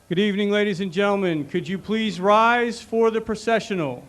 Good evening, ladies and gentlemen. Could you please rise for the processional?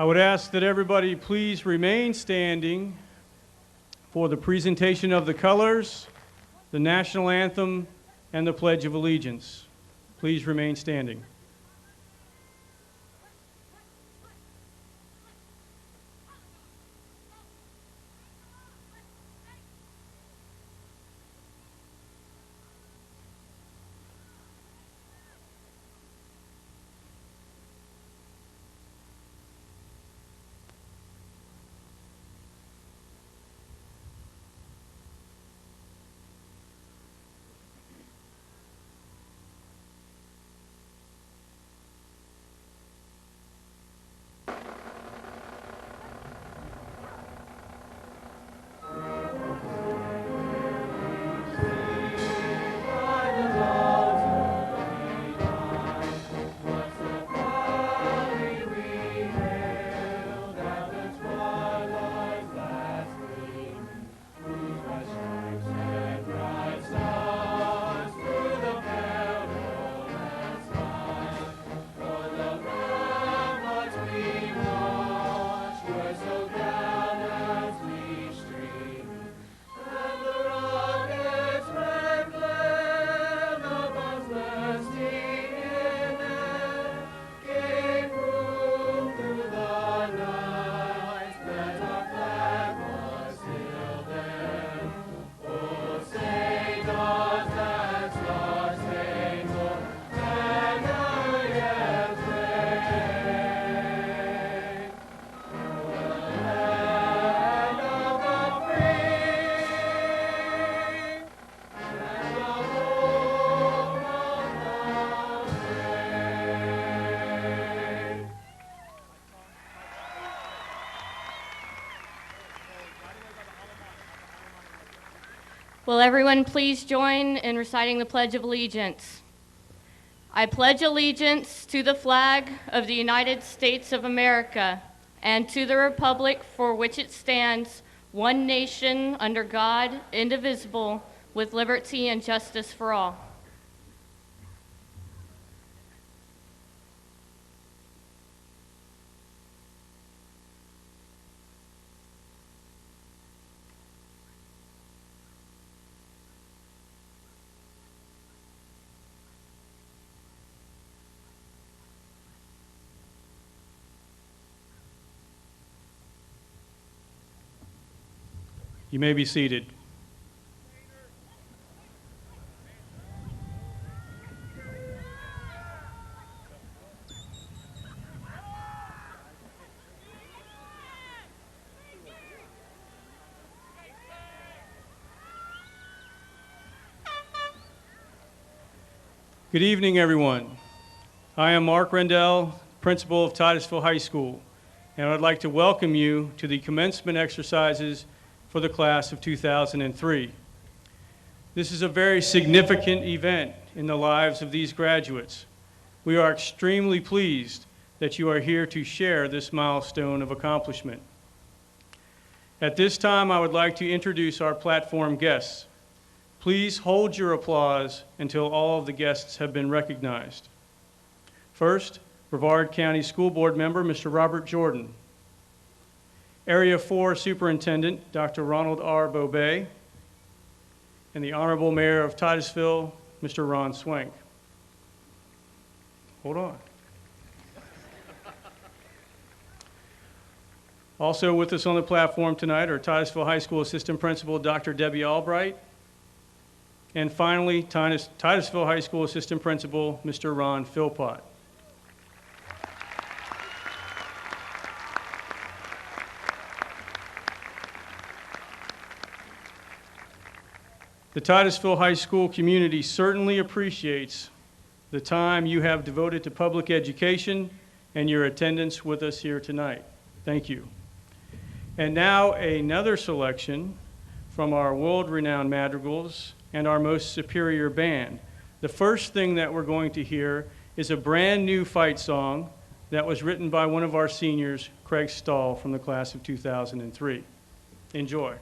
I would ask that everybody please remain standing for the presentation of the colors, the national anthem, and the Pledge of Allegiance. Please remain standing. Will everyone please join in reciting the Pledge of Allegiance? I pledge allegiance to the flag of the United States of America and to the republic for which it stands, one nation under God, indivisible, with liberty and justice for all. You may be seated. Good evening, everyone. I am Mark Rendell, principal of Titusville High School, and I'd like to welcome you to the commencement exercises for the class of 2003. This is a very significant event in the lives of these graduates. We are extremely pleased that you are here to share this milestone of accomplishment. At this time, I would like to introduce our platform guests. Please hold your applause until all of the guests have been recognized. First, Brevard County School Board member, Mr. Robert Jordan. Area 4 Superintendent, Dr. Ronald R. Bobet, and the Honorable Mayor of Titusville, Mr. Ron Swank. Hold on. Also with us on the platform tonight are Titusville High School Assistant Principal, Dr. Debbie Albright, and finally, Titusville High School Assistant Principal, Mr. Ron Philpott. The Titusville High School community certainly appreciates the time you have devoted to public education and your attendance with us here tonight. Thank you. And now another selection from our world-renowned madrigals and our most superior band. The first thing that we're going to hear is a brand new fight song that was written by one of our seniors, Craig Stahl, from the class of 2003. Enjoy.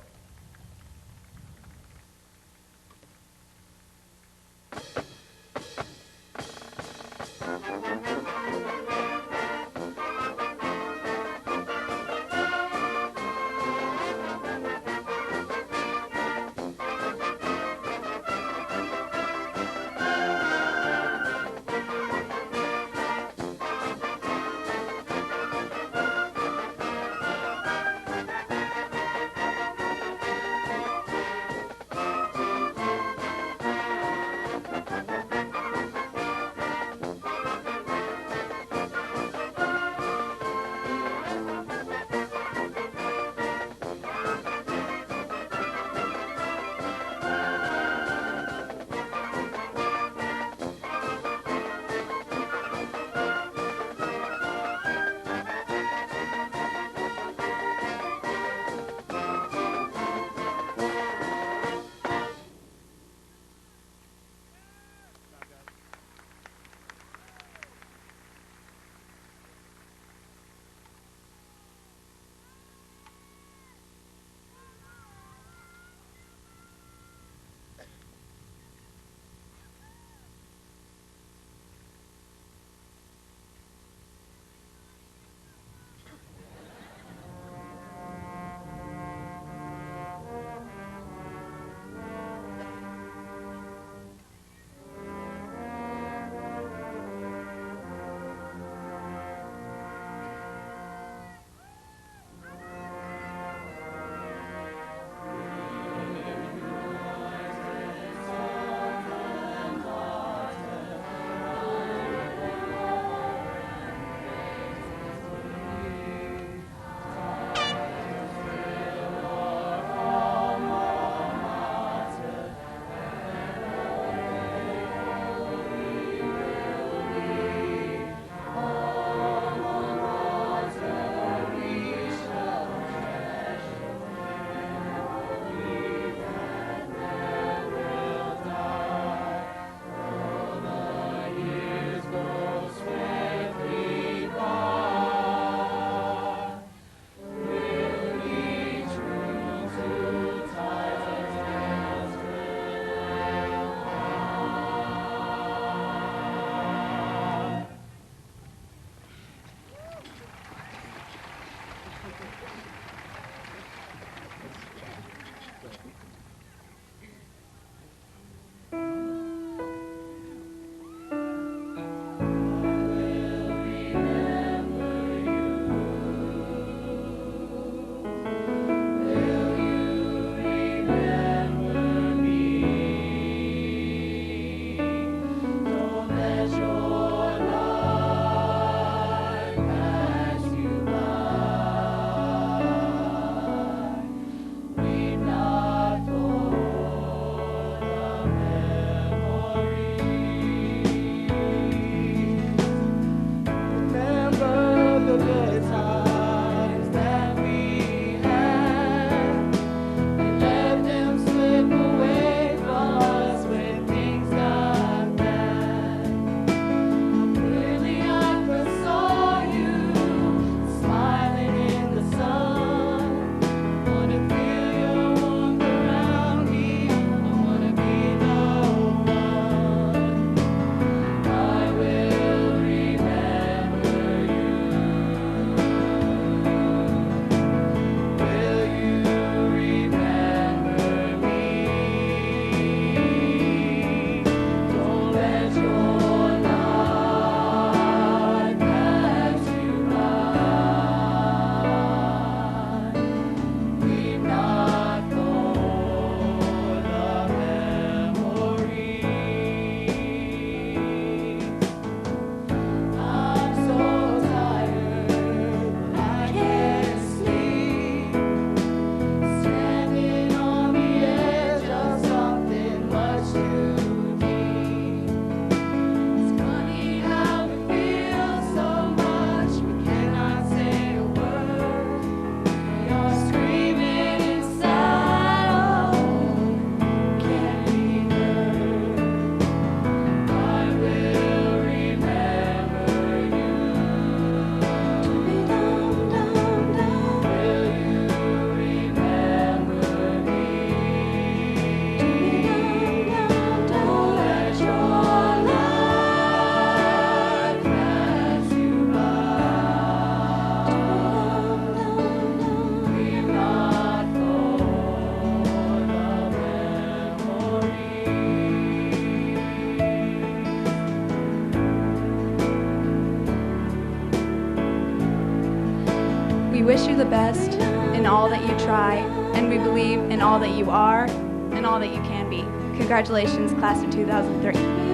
We wish you the best in all that you try, and we believe in all that you are and all that you can be. Congratulations, class of 2003.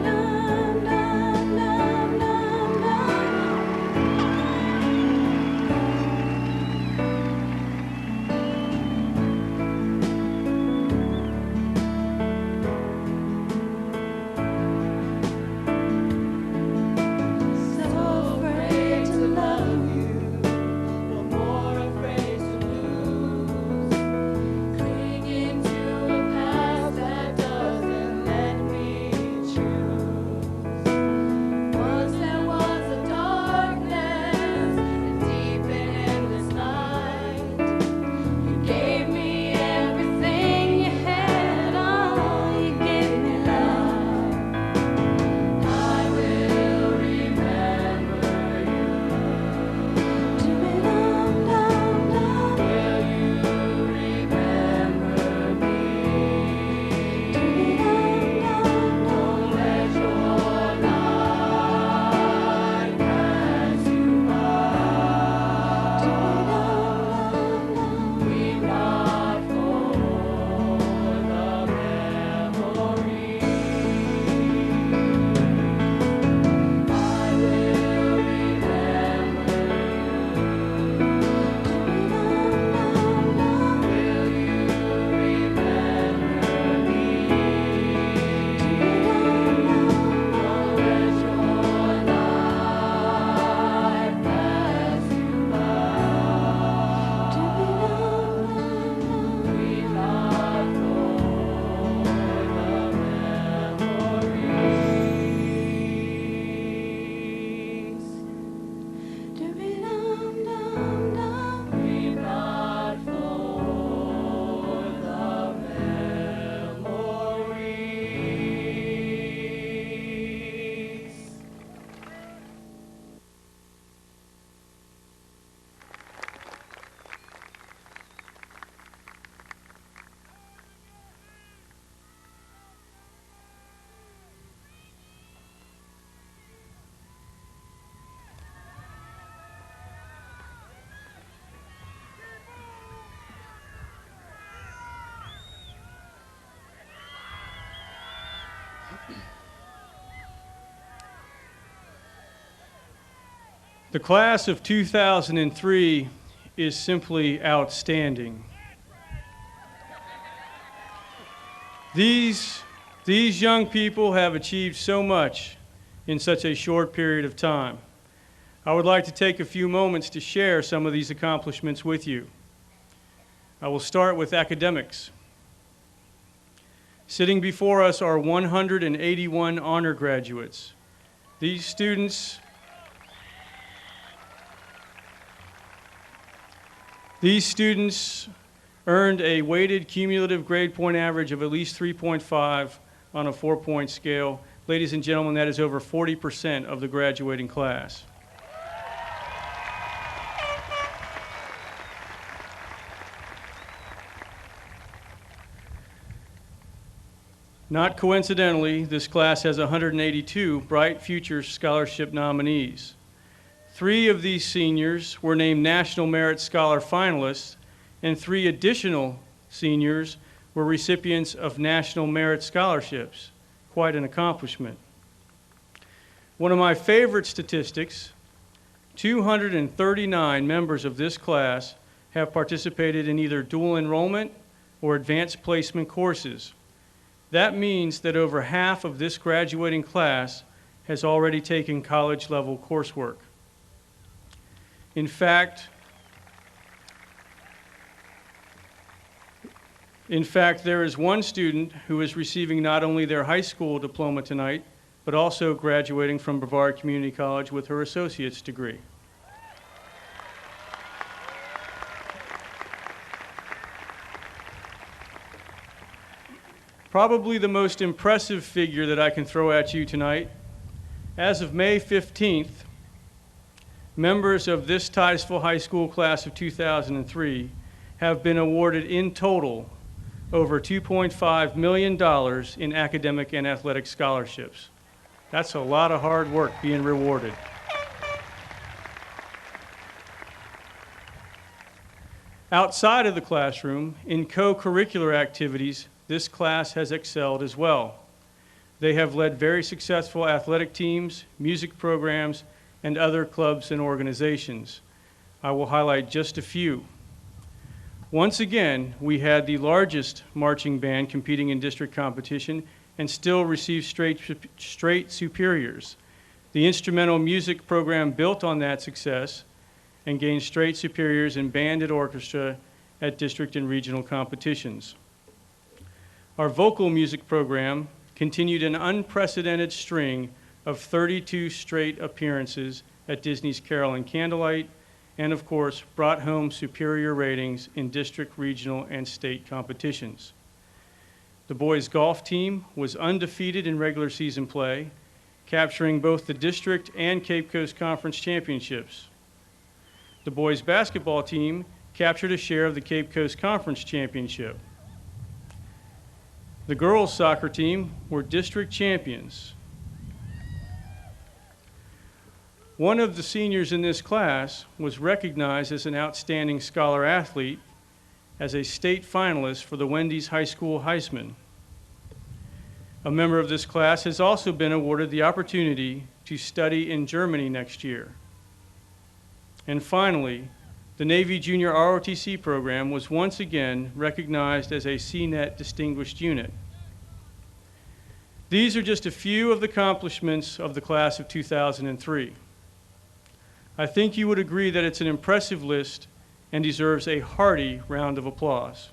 The class of 2003 is simply outstanding. These young people have achieved so much in such a short period of time. I would like to take a few moments to share some of these accomplishments with you. I will start with academics. Sitting before us are 181 honor graduates. These students earned a weighted cumulative grade point average of at least 3.5 on a 4-point scale. Ladies and gentlemen, that is over 40% of the graduating class. Not coincidentally, this class has 182 Bright Futures Scholarship nominees. 3 of these seniors were named National Merit Scholar finalists, and 3 additional seniors were recipients of National Merit Scholarships. Quite an accomplishment. One of my favorite statistics, 239 members of this class have participated in either dual enrollment or advanced placement courses. That means that over half of this graduating class has already taken college-level coursework. In fact, there is one student who is receiving not only their high school diploma tonight, but also graduating from Brevard Community College with her associate's degree. Probably the most impressive figure that I can throw at you tonight, as of May 15th, members of this Titusville High School class of 2003 have been awarded in total over $2.5 million in academic and athletic scholarships. That's a lot of hard work being rewarded. Outside of the classroom, in co-curricular activities, this class has excelled as well. They have led very successful athletic teams, music programs, and other clubs and organizations. I will highlight just a few. Once again, we had the largest marching band competing in district competition and still received straight superiors. The instrumental music program built on that success and gained straight superiors in band and orchestra at district and regional competitions. Our vocal music program continued an unprecedented string of 32 straight appearances at Disney's Carol and Candlelight, and of course, brought home superior ratings in district, regional, and state competitions. The boys' golf team was undefeated in regular season play, capturing both the district and Cape Coast Conference championships. The boys' basketball team captured a share of the Cape Coast Conference championship. The girls' soccer team were district champions. One of the seniors in this class was recognized as an outstanding scholar athlete as a state finalist for the Wendy's High School Heisman. A member of this class has also been awarded the opportunity to study in Germany next year. And finally, the Navy Junior ROTC program was once again recognized as a CNET Distinguished Unit. These are just a few of the accomplishments of the class of 2003. I think you would agree that it's an impressive list and deserves a hearty round of applause.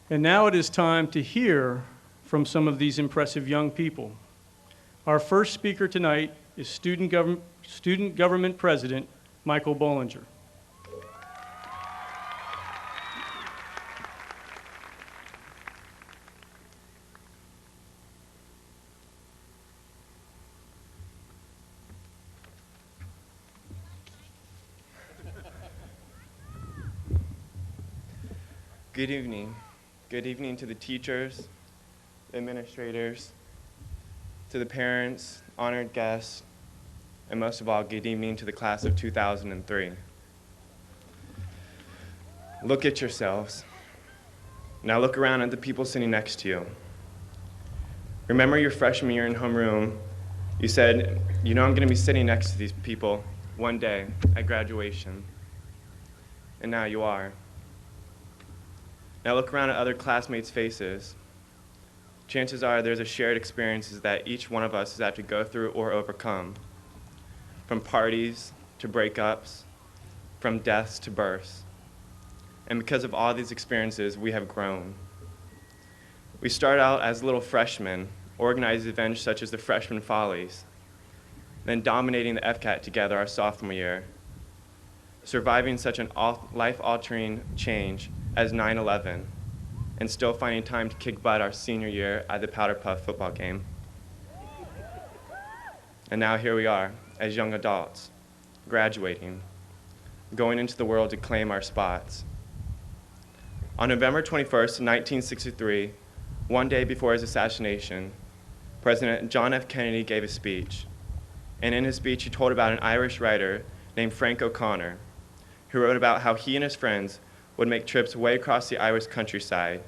And now it is time to hear from some of these impressive young people. Our first speaker tonight is Student Government President Michael Bollinger. Good evening. Good evening to the teachers, administrators, to the parents, honored guests, and most of all, good evening to the class of 2003. Look at yourselves. Now look around at the people sitting next to you. Remember your freshman year in homeroom, you said, you know I'm going to be sitting next to these people one day at graduation. And now you are. Now look around at other classmates' faces. Chances are there's a shared experiences that each one of us has had to go through or overcome. From parties to breakups, from deaths to births. And because of all these experiences, we have grown. We start out as little freshmen, organizing events such as the Freshman Follies, then dominating the FCAT together our sophomore year, surviving such an life-altering change as 9/11, and still finding time to kick butt our senior year at the Powder Puff football game. And now here we are, as young adults, graduating, going into the world to claim our spots. On November 21st, 1963, one day before his assassination, President John F. Kennedy gave a speech. And in his speech, he told about an Irish writer named Frank O'Connor, who wrote about how he and his friends would make trips way across the Irish countryside.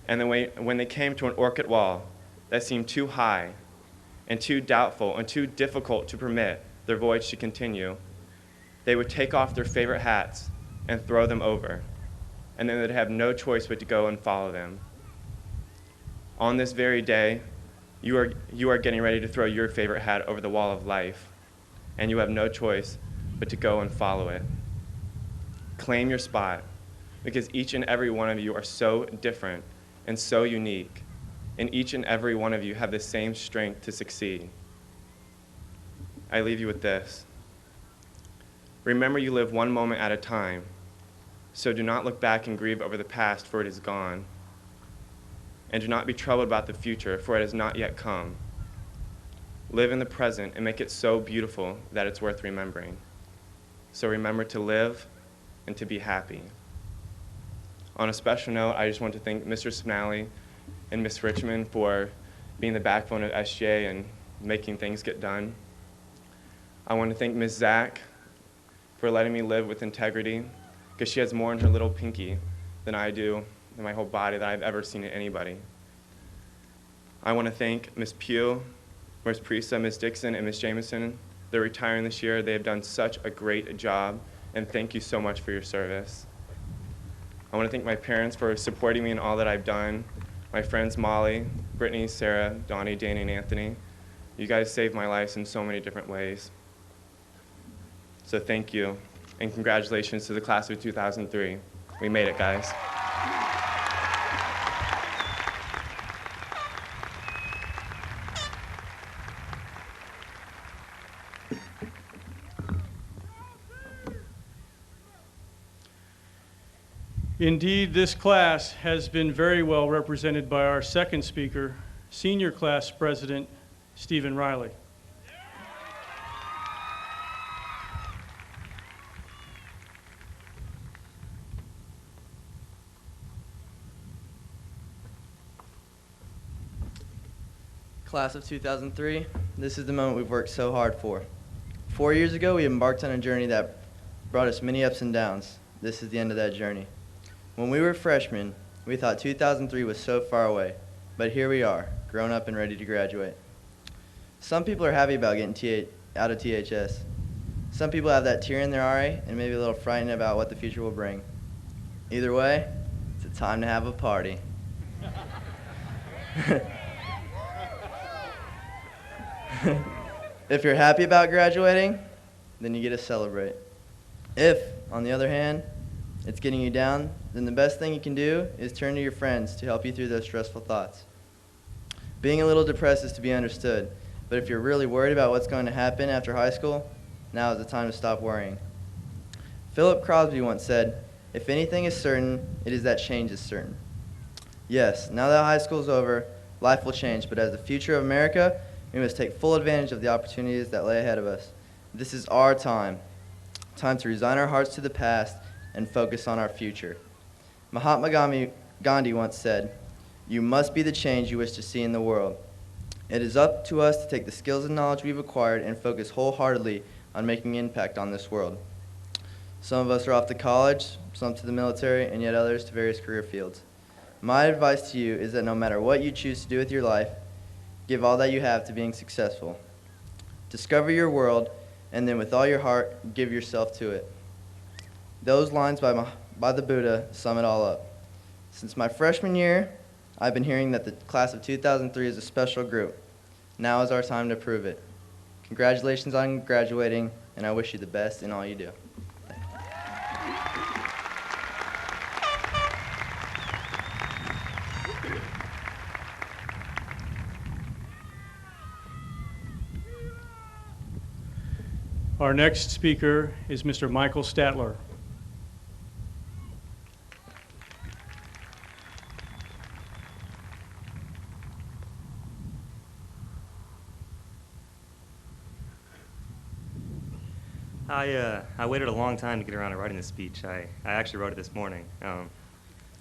And then when they came to an orchid wall that seemed too high and too doubtful and too difficult to permit their voyage to continue, they would take off their favorite hats and throw them over, and then they'd have no choice but to go and follow them. On this very day, you are getting ready to throw your favorite hat over the wall of life, and you have no choice but to go and follow it. Claim your spot, because each and every one of you are so different and so unique, and each and every one of you have the same strength to succeed. I leave you with this. Remember you live one moment at a time, so do not look back and grieve over the past, for it is gone. And do not be troubled about the future, for it has not yet come. Live in the present and make it so beautiful that it's worth remembering. So remember to live and to be happy. On a special note, I just want to thank Mr. Spinelli and Ms. Richmond for being the backbone of SGA and making things get done. I want to thank Ms. Zach for letting me live with integrity, because she has more in her little pinky than I do in my whole body that I've ever seen in anybody. I want to thank Ms. Pugh, Ms. Priesta, Ms. Dixon, and Ms. Jameson. They're retiring this year. They have done such a great job, and thank you so much for your service. I want to thank my parents for supporting me in all that I've done, my friends Molly, Brittany, Sarah, Donnie, Danny, and Anthony. You guys saved my life in so many different ways. So thank you, and congratulations to the class of 2003. We made it, guys. Indeed, this class has been very well represented by our second speaker, Senior Class President Stephen Riley. Class of 2003, this is the moment we've worked so hard for. 4 years ago, we embarked on a journey that brought us many ups and downs. This is the end of that journey. When we were freshmen, we thought 2003 was so far away, but here we are, grown up and ready to graduate. Some people are happy about getting out of THS. Some people have that tear in their eye and maybe a little frightened about what the future will bring. Either way, it's a time to have a party. If you're happy about graduating, then you get to celebrate. If, on the other hand, it's getting you down, then the best thing you can do is turn to your friends to help you through those stressful thoughts. Being a little depressed is to be understood, but if you're really worried about what's going to happen after high school, now is the time to stop worrying. Philip Crosby once said, "If anything is certain, it is that change is certain." Yes, now that high school is over, life will change, but as the future of America, we must take full advantage of the opportunities that lay ahead of us. This is our time to resign our hearts to the past and focus on our future. Mahatma Gandhi once said, "You must be the change you wish to see in the world." It is up to us to take the skills and knowledge we've acquired and focus wholeheartedly on making an impact on this world. Some of us are off to college, some to the military, and yet others to various career fields. My advice to you is that no matter what you choose to do with your life, give all that you have to being successful. Discover your world, and then with all your heart, give yourself to it. Those lines by the Buddha sum it all up. Since my freshman year, I've been hearing that the class of 2003 is a special group. Now is our time to prove it. Congratulations on graduating, and I wish you the best in all you do. Our next speaker is Mr. Michael Statler. I waited a long time to get around to writing this speech. I actually wrote it this morning. I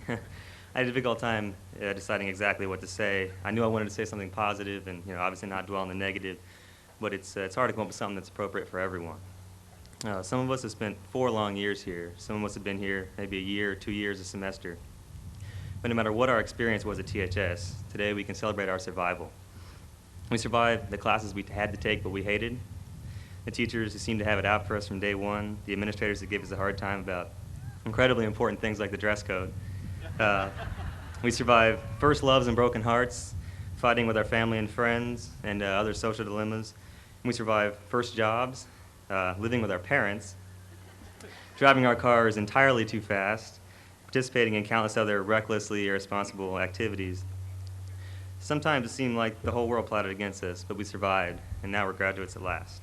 had a difficult time deciding exactly what to say. I knew I wanted to say something positive and obviously not dwell on the negative, but it's hard to come up with something that's appropriate for everyone. Some of us have spent 4 long years here. Some of us have been here maybe a year, 2 years, a semester. But no matter what our experience was at THS, today we can celebrate our survival. We survived the classes we had to take but we hated, the teachers who seemed to have it out for us from day one, the administrators that gave us a hard time about incredibly important things like the dress code. We survived first loves and broken hearts, fighting with our family and friends, and other social dilemmas. And we survived first jobs, living with our parents, driving our cars entirely too fast, participating in countless other recklessly irresponsible activities. Sometimes it seemed like the whole world plotted against us, but we survived, and now we're graduates at last.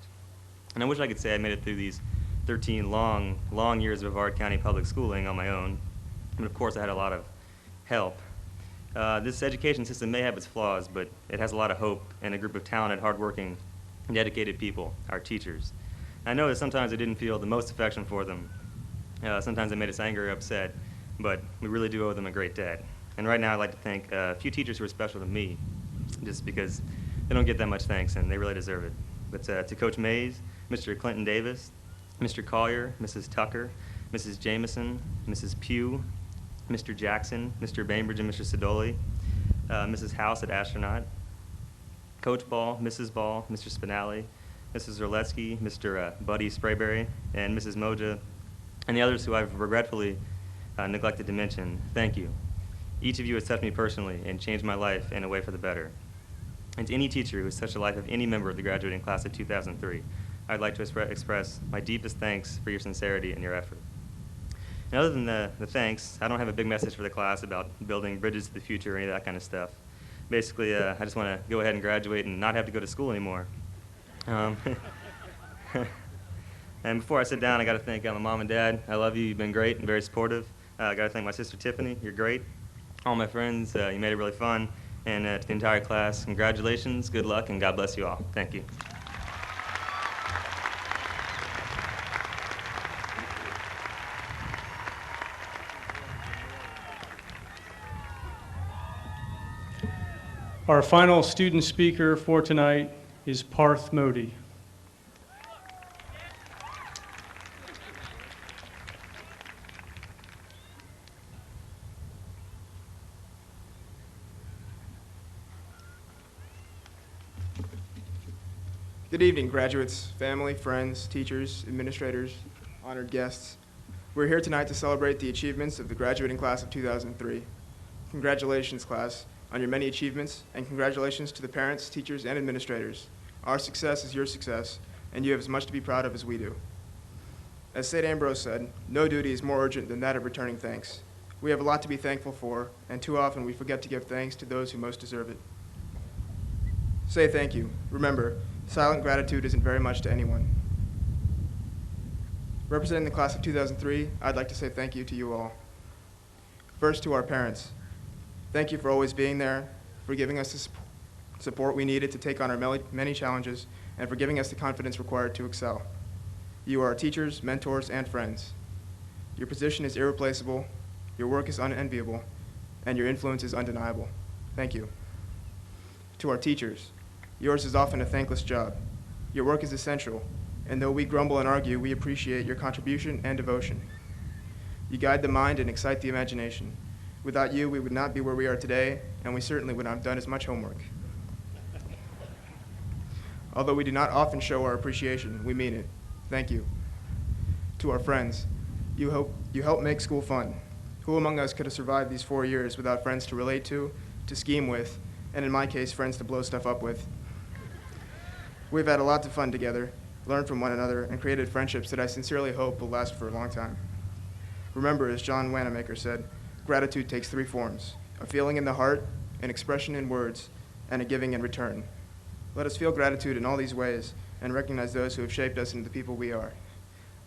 And I wish I could say I made it through these 13 long years of Brevard County public schooling on my own, but of course I had a lot of help. This education system may have its flaws, but it has a lot of hope and a group of talented, hardworking, dedicated people, our teachers. I know that sometimes I didn't feel the most affection for them. Sometimes they made us angry or upset, but we really do owe them a great debt. And right now I'd like to thank a few teachers who are special to me, just because they don't get that much thanks and they really deserve it. But to Coach Mays, Mr. Clinton Davis, Mr. Collier, Mrs. Tucker, Mrs. Jameson, Mrs. Pugh, Mr. Jackson, Mr. Bainbridge and Mr. Sidoli, Mrs. House at Astronaut, Coach Ball, Mrs. Ball, Mr. Spinelli, Mrs. Orletsky, Mr. Buddy Sprayberry, and Mrs. Moja, and the others who I've regretfully neglected to mention, thank you. Each of you has touched me personally and changed my life in a way for the better. And to any teacher who has touched the life of any member of the graduating class of 2003, I'd like to express my deepest thanks for your sincerity and your effort. And other than the thanks, I don't have a big message for the class about building bridges to the future or any of that kind of stuff. Basically, I just want to go ahead and graduate and not have to go to school anymore. And before I sit down, I got to thank my mom and dad. I love you. You've been great and very supportive. I got to thank my sister Tiffany. You're great. All my friends, you made it really fun. And to the entire class, congratulations, good luck, and God bless you all. Thank you. Our final student speaker for tonight is Parth Modi. Good evening, graduates, family, friends, teachers, administrators, honored guests. We're here tonight to celebrate the achievements of the graduating class of 2003. Congratulations, class, on your many achievements, and congratulations to the parents, teachers, and administrators. Our success is your success, and you have as much to be proud of as we do. As St. Ambrose said, no duty is more urgent than that of returning thanks. We have a lot to be thankful for, and too often we forget to give thanks to those who most deserve it. Say thank you. Remember, silent gratitude isn't very much to anyone. Representing the class of 2003, I'd like to say thank you to you all. First, to our parents. Thank you for always being there, for giving us the support we needed to take on our many challenges, and for giving us the confidence required to excel. You are our teachers, mentors, and friends. Your position is irreplaceable, your work is unenviable, and your influence is undeniable. Thank you. To our teachers, yours is often a thankless job. Your work is essential, and though we grumble and argue, we appreciate your contribution and devotion. You guide the mind and excite the imagination. Without you, we would not be where we are today, and we certainly would not have done as much homework. Although we do not often show our appreciation, we mean it. Thank you. To our friends, you help make school fun. Who among us could have survived these 4 years without friends to relate to scheme with, and in my case, friends to blow stuff up with? We've had a lot of fun together, learned from one another, and created friendships that I sincerely hope will last for a long time. Remember, as John Wanamaker said, gratitude takes 3 forms: a feeling in the heart, an expression in words, and a giving in return. Let us feel gratitude in all these ways and recognize those who have shaped us into the people we are.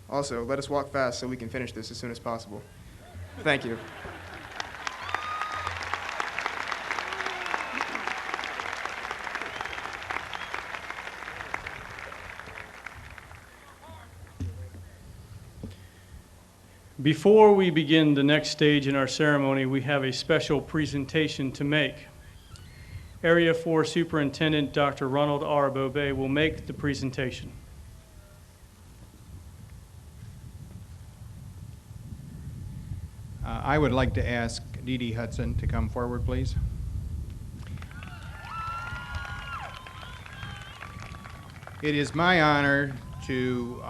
Also, let us walk fast so we can finish this as soon as possible. Thank you. Before we begin the next stage in our ceremony, we have a special presentation to make. Area 4 Superintendent Dr. Ronald R. Bobe will make the presentation. I would like to ask Dee Dee Hudson to come forward, please. It is my honor to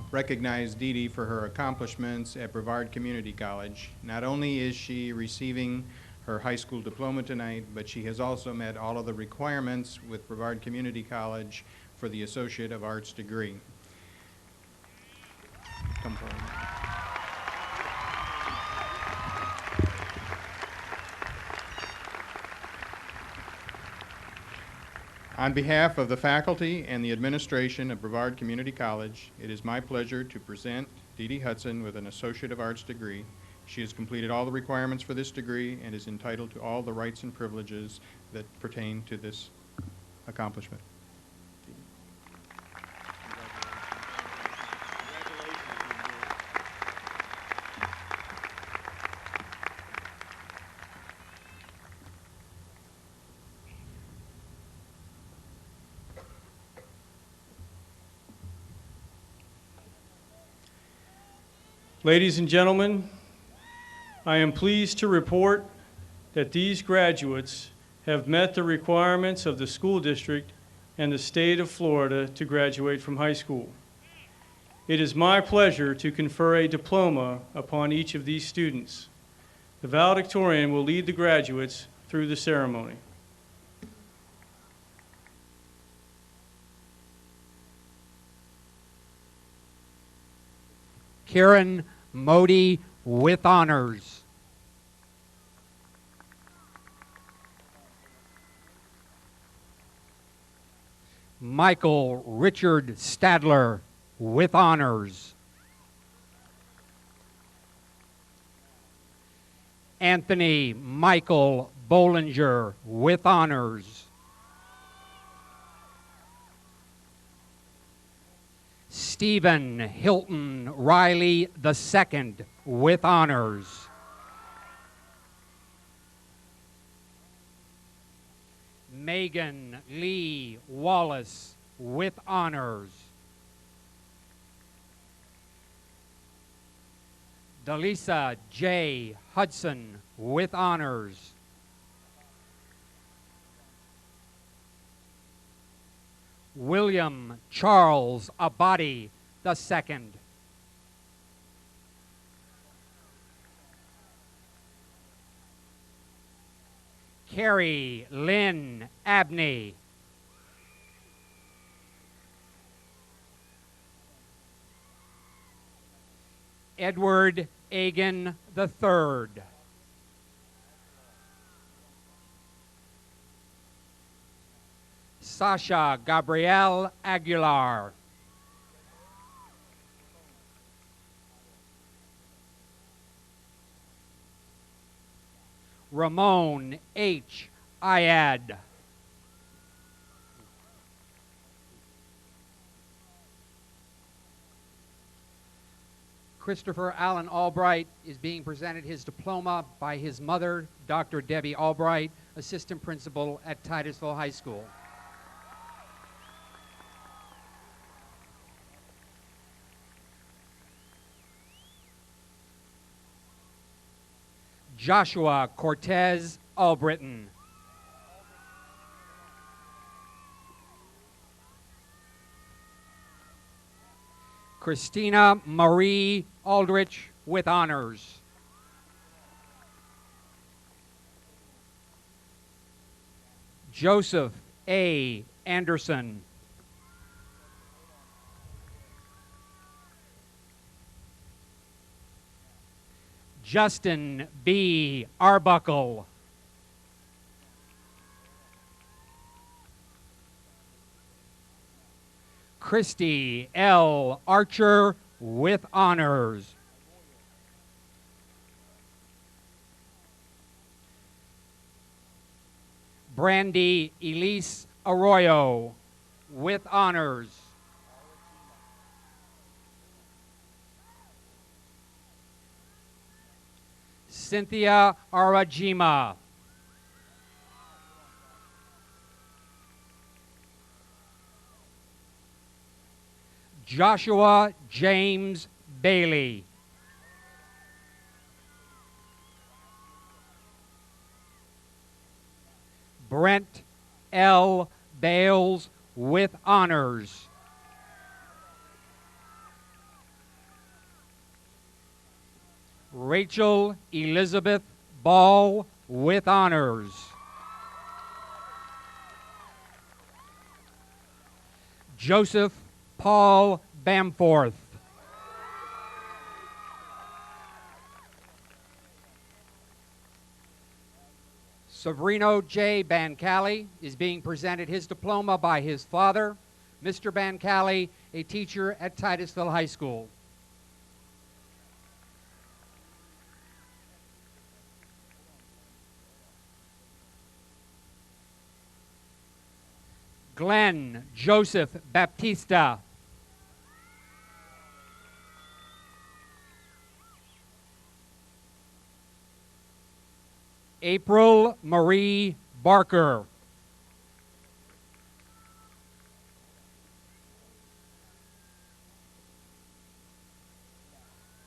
recognize Dee Dee for her accomplishments at Brevard Community College. Not only is she receiving her high school diploma tonight, but she has also met all of the requirements with Brevard Community College for the Associate of Arts degree. Come forward. On behalf of the faculty and the administration of Brevard Community College, it is my pleasure to present Dee Dee Hudson with an Associate of Arts degree. She has completed all the requirements for this degree and is entitled to all the rights and privileges that pertain to this accomplishment. Ladies and gentlemen, I am pleased to report that these graduates have met the requirements of the school district and the state of Florida to graduate from high school. It is my pleasure to confer a diploma upon each of these students. The valedictorian will lead the graduates through the ceremony. Karen Modi with honors. Michael Richard Stadler with honors. Anthony Michael Bollinger with honors. Stephen Hilton Riley II with honors. Megan Lee Wallace with honors. Delisa J. Hudson with honors. William Charles Abadi II. Carrie Lynn Abney. Edward Agan III. Sasha Gabrielle Aguilar. Ramon H. Ayad. Christopher Allen Albright is being presented his diploma by his mother, Dr. Debbie Albright, Assistant Principal at Titusville High School. Joshua Cortez Albritton. Christina Marie Aldrich with honors. Joseph A. Anderson. Justin B. Arbuckle. Christy L. Archer with honors. Brandy Elise Arroyo with honors. Cynthia Arajima. Joshua James Bailey. Brent L. Bales with honors. Rachel Elizabeth Ball with honors. Joseph Paul Bamforth. Severino J. Bancali is being presented his diploma by his father, Mr. Bancali, a teacher at Titusville High School. Glenn Joseph Baptista. April Marie Barker.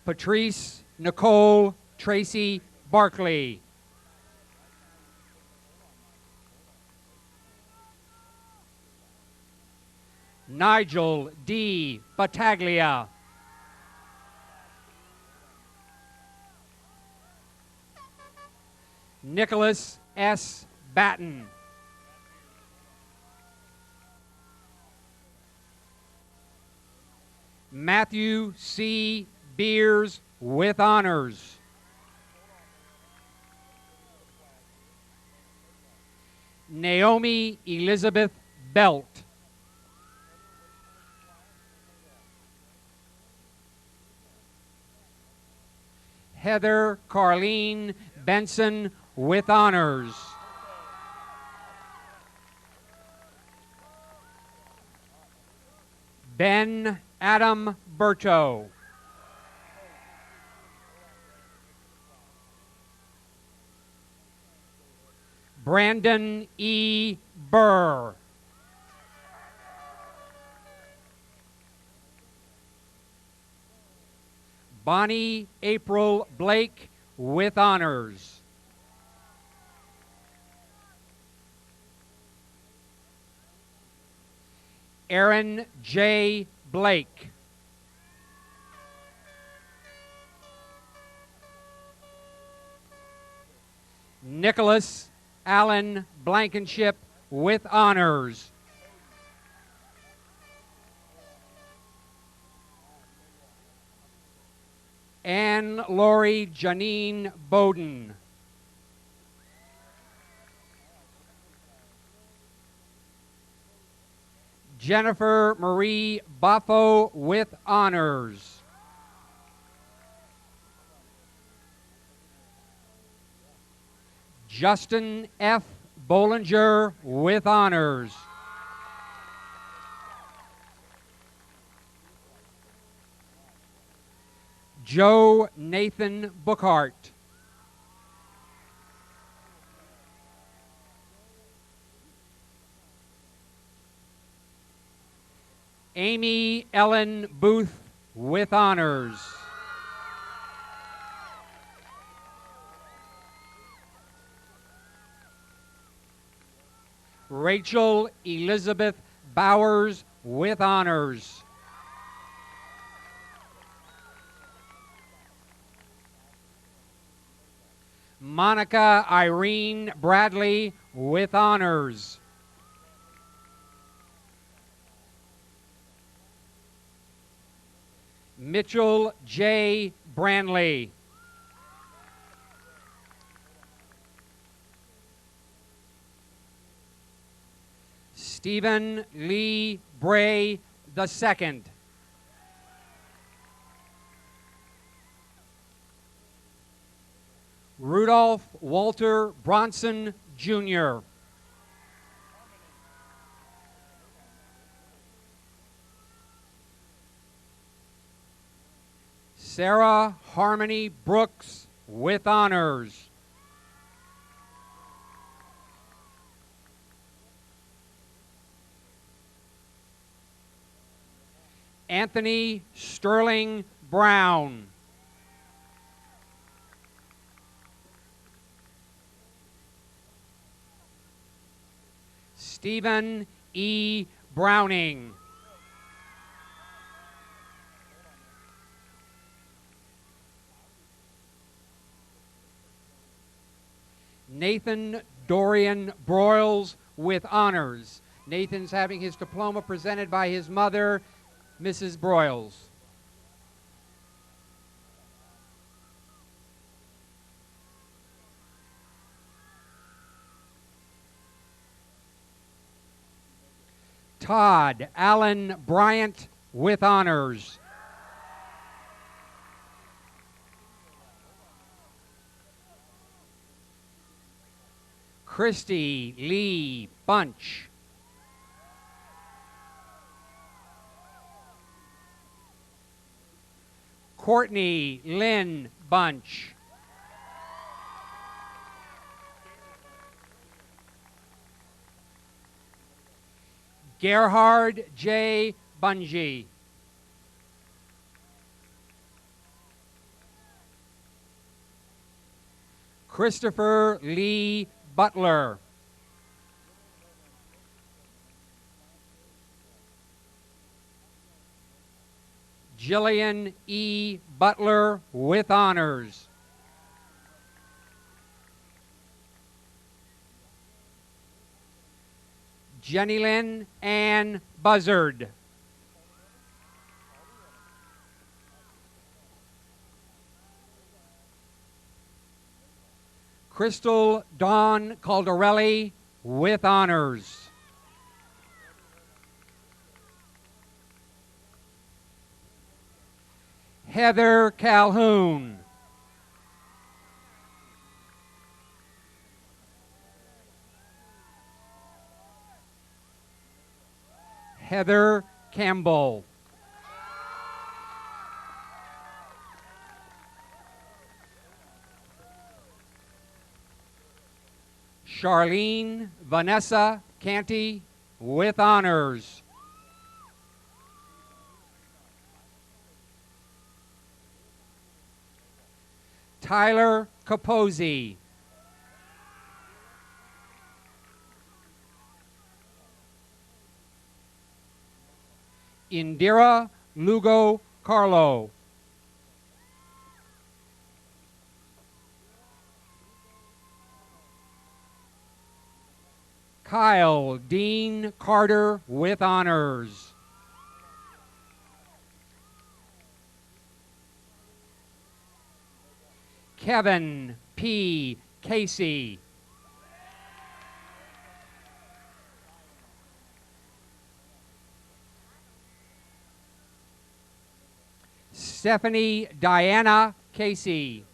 Patrice Nicole Tracy Barkley. Nigel D. Battaglia. Nicholas S. Batten. Matthew C. Beers with honors. Naomi Elizabeth Belt. Heather Carleen Benson with honors. Ben Adam Berto. Brandon E. Burr. Bonnie April Blake with honors. Aaron J. Blake. Nicholas Allen Blankenship with honors. Anne Lori Janine Bowden. Jennifer Marie Boffo with honors. Justin F. Bollinger with honors. Joe Nathan Bookhart. Amy Ellen Booth with honors. Rachel Elizabeth Bowers with honors. Monica Irene Bradley with honors. Mitchell J. Branley. Stephen Lee Bray II. Rudolph Walter Bronson, Jr. Sarah Harmony Brooks with honors. Anthony Sterling Brown. Stephen E. Browning. Nathan Dorian Broyles with honors. Nathan's having his diploma presented by his mother, Mrs. Broyles. Todd Allen Bryant with honors. Christy Lee Bunch. Courtney Lynn Bunch. Gerhard J. Bungie. Christopher Lee Butler. Jillian E. Butler with honors. Jennylyn Ann Buzzard. Crystal Dawn Caldarelli with honors. Heather Calhoun. Heather Campbell. Charlene Vanessa Canty with honors. Tyler Capozzi. Indira Lugo Carlo. Kyle Dean Carter with honors. Kevin P. Casey. Stephanie Diana Casey.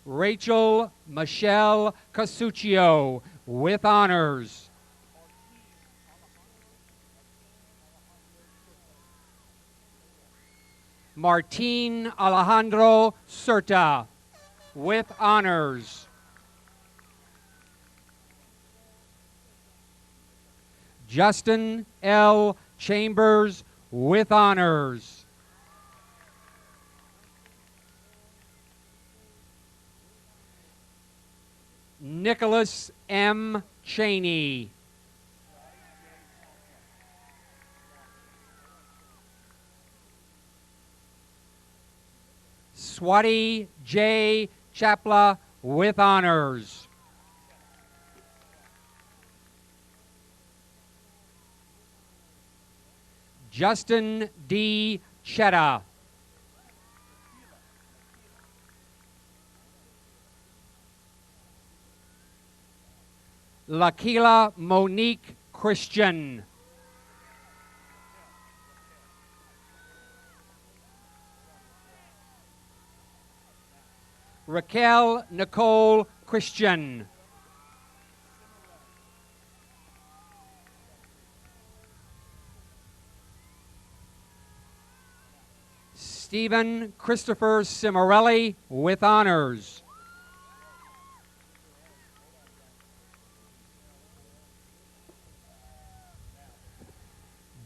Rachel Michelle Casuccio with honors. Martin Alejandro Certa with honors. Justin L. Chambers with honors. Nicholas M. Cheney. Swati J. Chapla with honors. Justin D. Chetta. Lakila Monique Christian. Raquel Nicole Christian. Stephen Christopher Cimarelli with honors.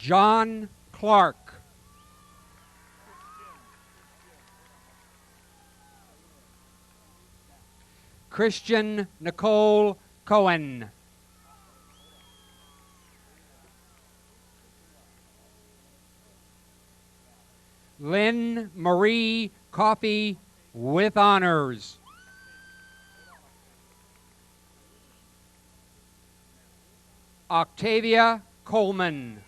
John Clark. Christian Nicole Cohen. Lynn Marie Coffey with honors. Octavia Coleman.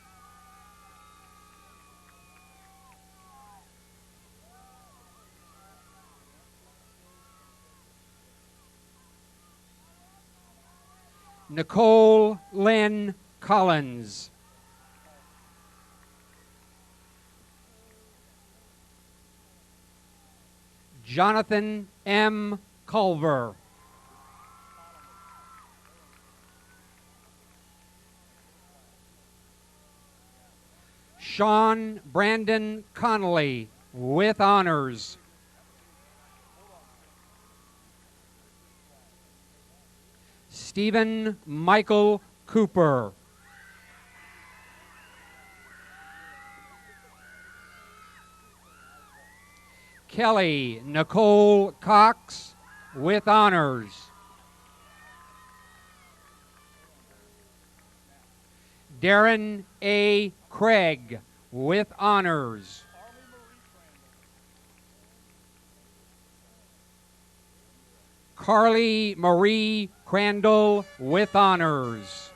Nicole Lynn Collins. Jonathan M. Culver. Sean Brandon Connolly with honors. Stephen Michael Cooper. Kelly Nicole Cox with honors. Darren A. Craig with honors. Carly Marie Crandall with honors.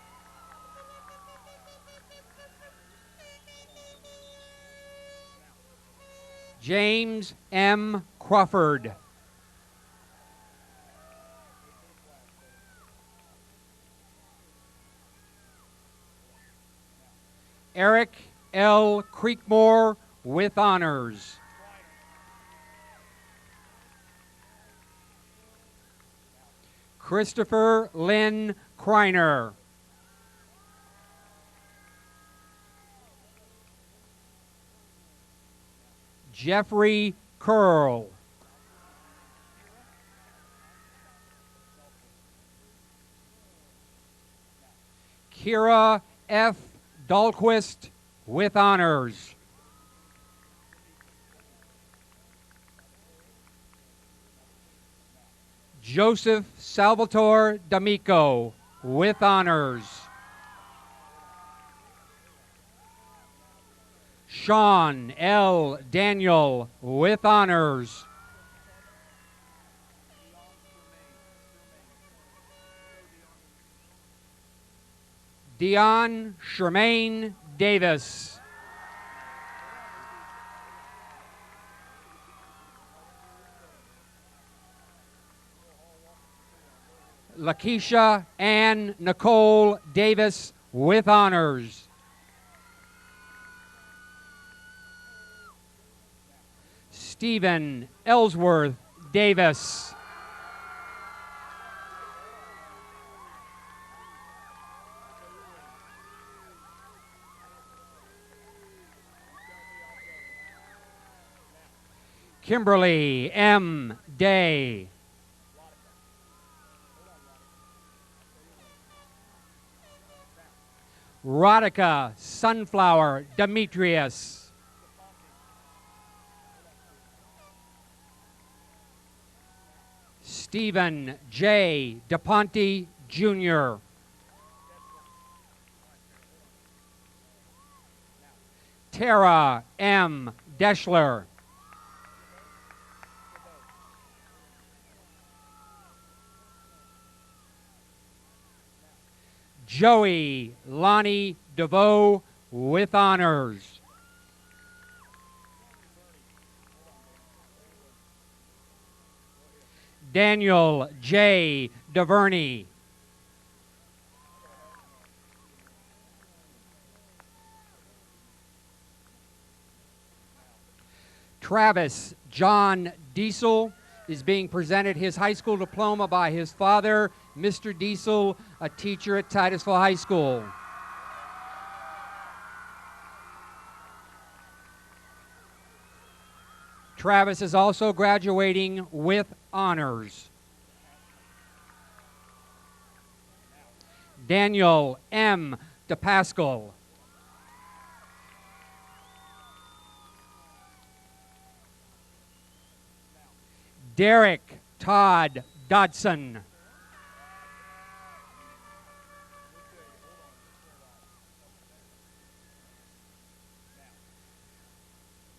James M. Crawford. Eric L. Creekmore with honors. Christopher Lynn Kreiner. Jeffrey Curl. Kira F. Dahlquist with honors. Joseph Salvatore D'Amico with honors. Sean L. Daniel with honors. Dion Shermaine Davis. Lakeisha Ann Nicole Davis with honors. Stephen Ellsworth Davis. Kimberly M. Day. Radhika Sunflower Demetrius. Stephen J. DePonte Jr. Tara M. Deschler. Joey Lonnie DeVoe with honors. Daniel J. DeVerney. Travis John Diesel is being presented his high school diploma by his father, Mr. Diesel, a teacher at Titusville High School. Travis is also graduating with honors. Daniel M. DePascal. Derek Todd Dodson.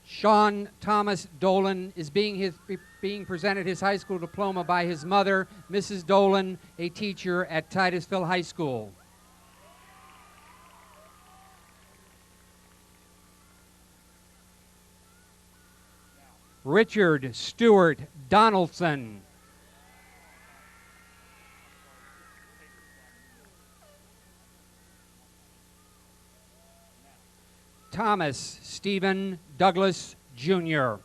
Sean Thomas Dolan is being presented his high school diploma by his mother, Mrs. Dolan, a teacher at Titusville High School. Richard Stewart Donaldson. Thomas Stephen Douglas Jr.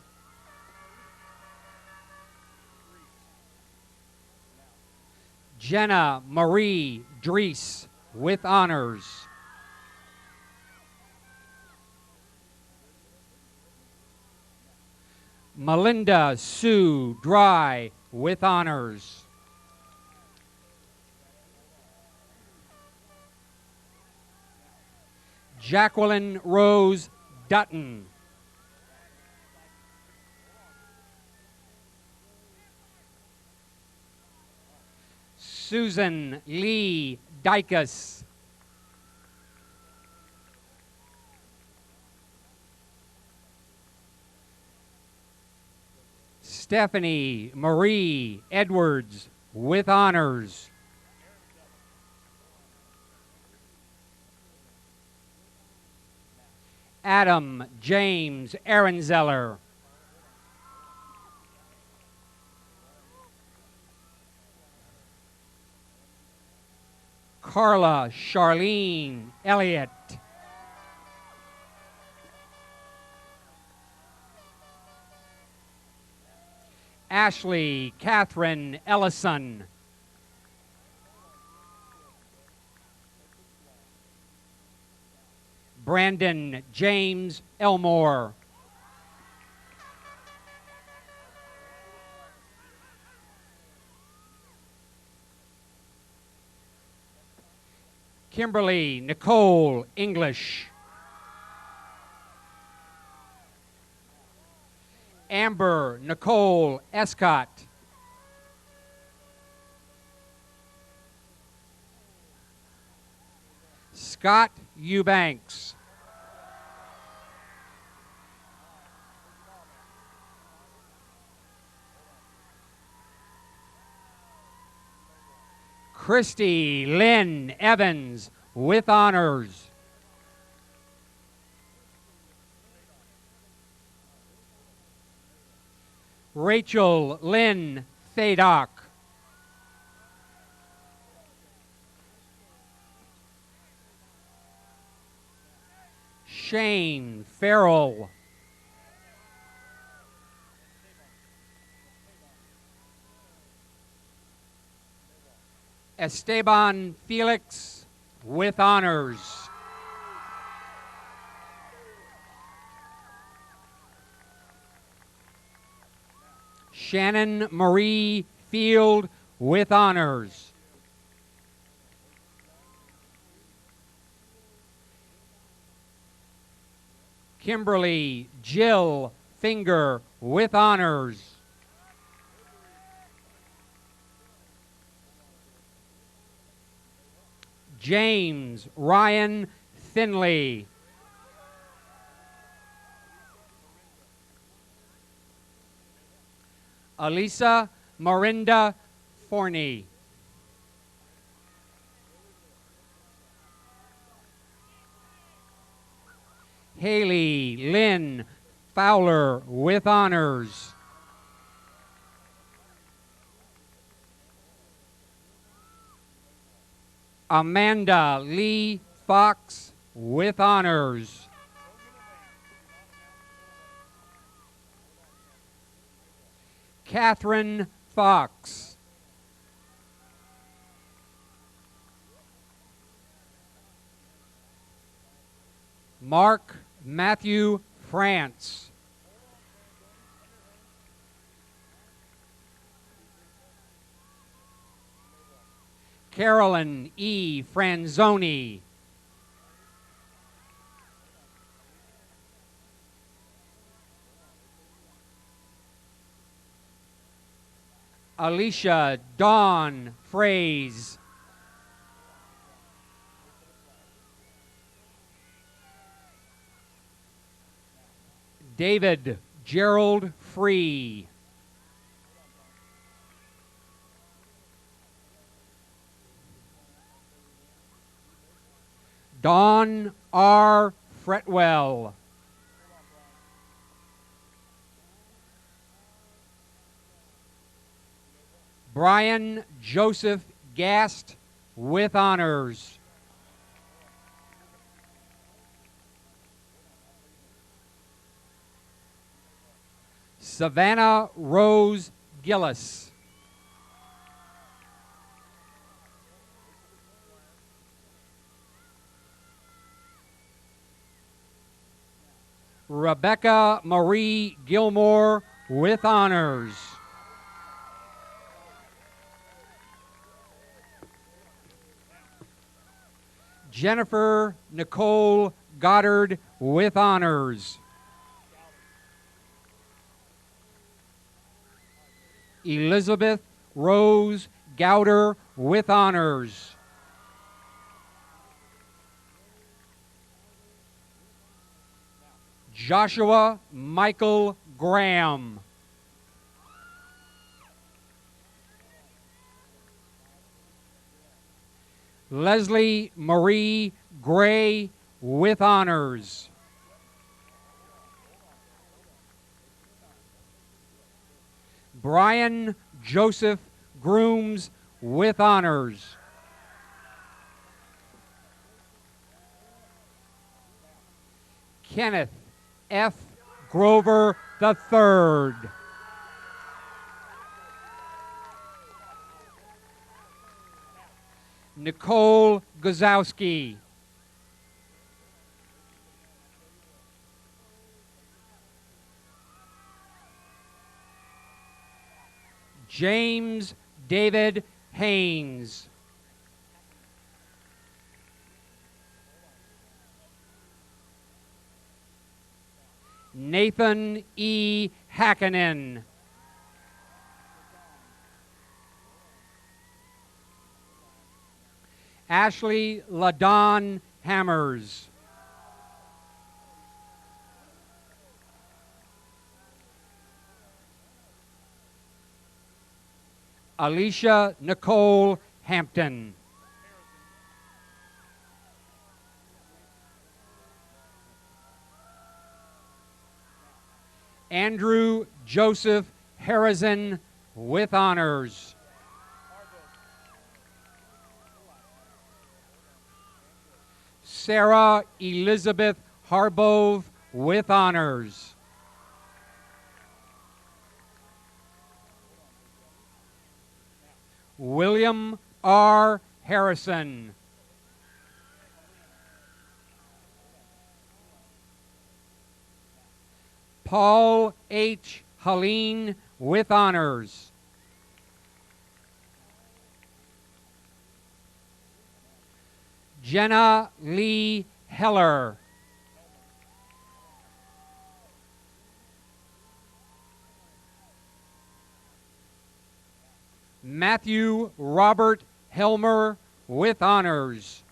Jenna Marie Drees with honors. Melinda Sue Dry with honors. Jacqueline Rose Dutton. Susan Lee Dykus. Stephanie Marie Edwards with honors. Adam James Ehrenzeller. Carla Charlene Elliott. Ashley Catherine Ellison. Brandon James Elmore. Kimberly Nicole English. Amber Nicole Escott. Scott Eubanks. Christy Lynn Evans with honors. Rachel Lynn Thadock. Shane Farrell. Esteban Felix with honors. Shannon Marie Field with honors. Kimberly Jill Finger with honors. James Ryan Finley. Alisa Marinda Forney. Haley Lynn Fowler with honors. Amanda Lee Fox with honors. Catherine Fox. Mark Matthew France. Carolyn E. Franzoni. Alicia Dawn Fraze. David Gerald Free. Dawn R. Fretwell. Brian Joseph Gast with honors. Savannah Rose Gillis. Rebecca Marie Gilmore with honors. Jennifer Nicole Goddard with honors. Elizabeth Rose Gowder with honors. Joshua Michael Graham. Leslie Marie Gray with honors. Brian Joseph Grooms with honors. Kenneth F. Grover III. Nicole Gozowski. James David Haynes. Nathan E. Hakkinen. Ashley LaDon Hammers. Alicia Nicole Hampton. Andrew Joseph Harrison with honors. Sarah Elizabeth Harbove with honors. William R. Harrison. Paul H. Helene with honors. Jenna Lee Heller. Matthew Robert Helmer with honors.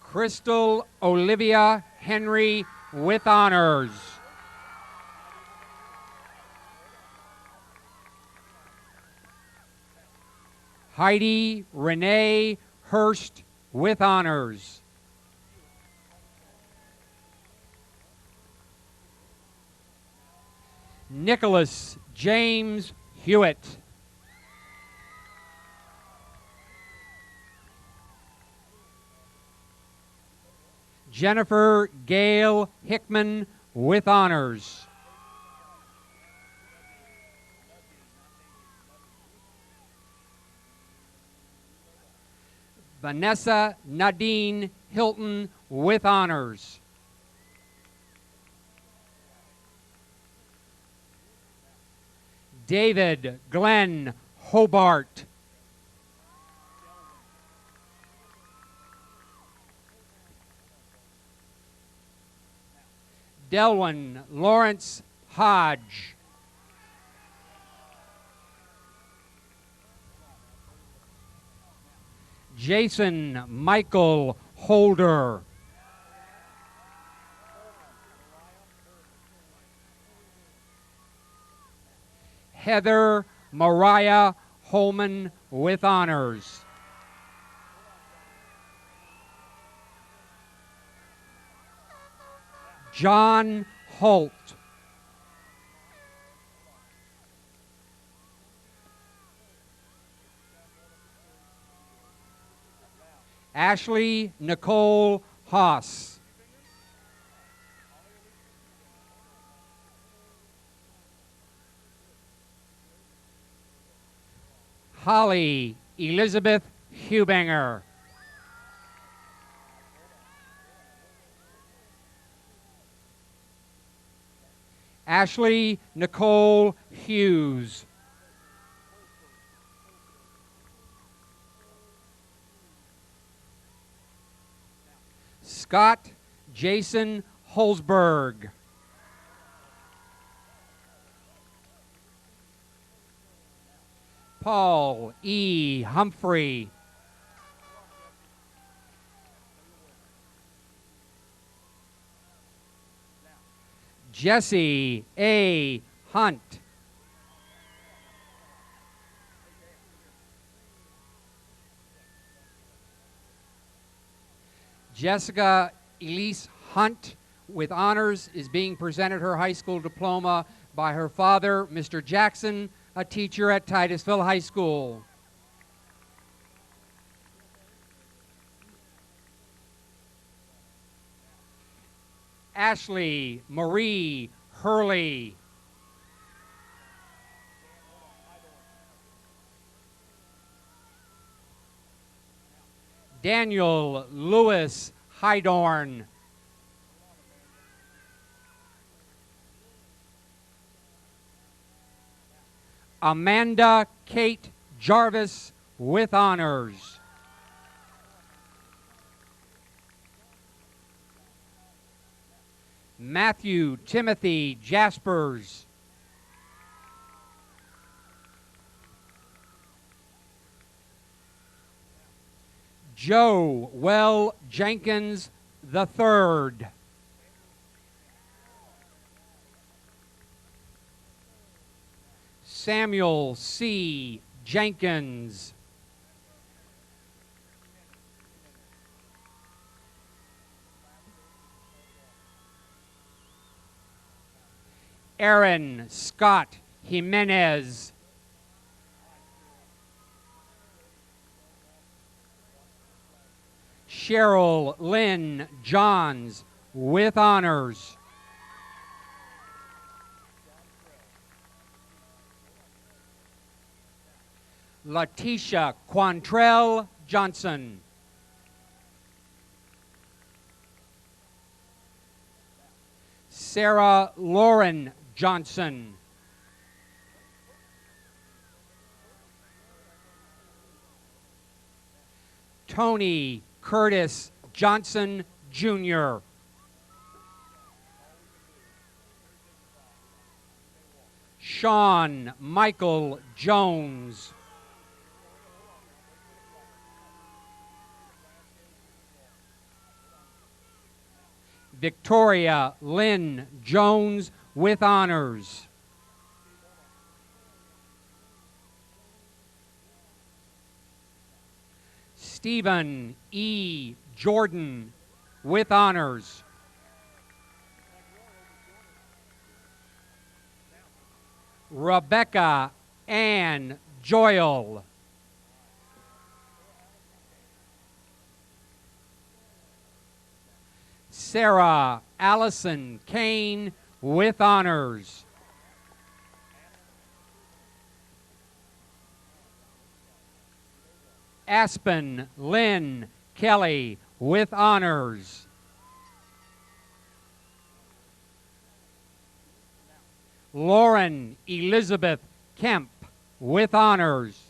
Crystal Olivia Henry with honors. Heidi Renee Hurst with honors. Nicholas James Hewitt. Jennifer Gail Hickman with honors. Vanessa Nadine Hilton with honors. David Glenn Hobart. Delwyn Lawrence Hodge. Jason Michael Holder. Heather Mariah Holman with honors. John Holt. Ashley Nicole Haas. Holly Elizabeth Hubanger. Ashley Nicole Hughes. Scott Jason Holzberg. Paul E. Humphrey. Jesse A. Hunt. Jessica Elise Hunt, with honors, is being presented her high school diploma by her father, Mr. Jackson, a teacher at Titusville High School. Ashley Marie Hurley. Daniel Lewis Hydorn. Amanda Kate Jarvis, with honors. Matthew Timothy Jaspers. Joe Well Jenkins III. Samuel C. Jenkins. Aaron Scott Jimenez. Cheryl Lynn Johns, with honors. Letitia Quantrell Johnson. Sarah Lauren Johnson. Tony Curtis Johnson, Jr. Sean Michael Jones. Victoria Lynn Jones, with honors. Stephen E. Jordan, with honors. Rebecca Ann Joyle. Sarah Allison Kane, with honors. Aspen Lynn Kelly, with honors. Lauren Elizabeth Kemp, with honors.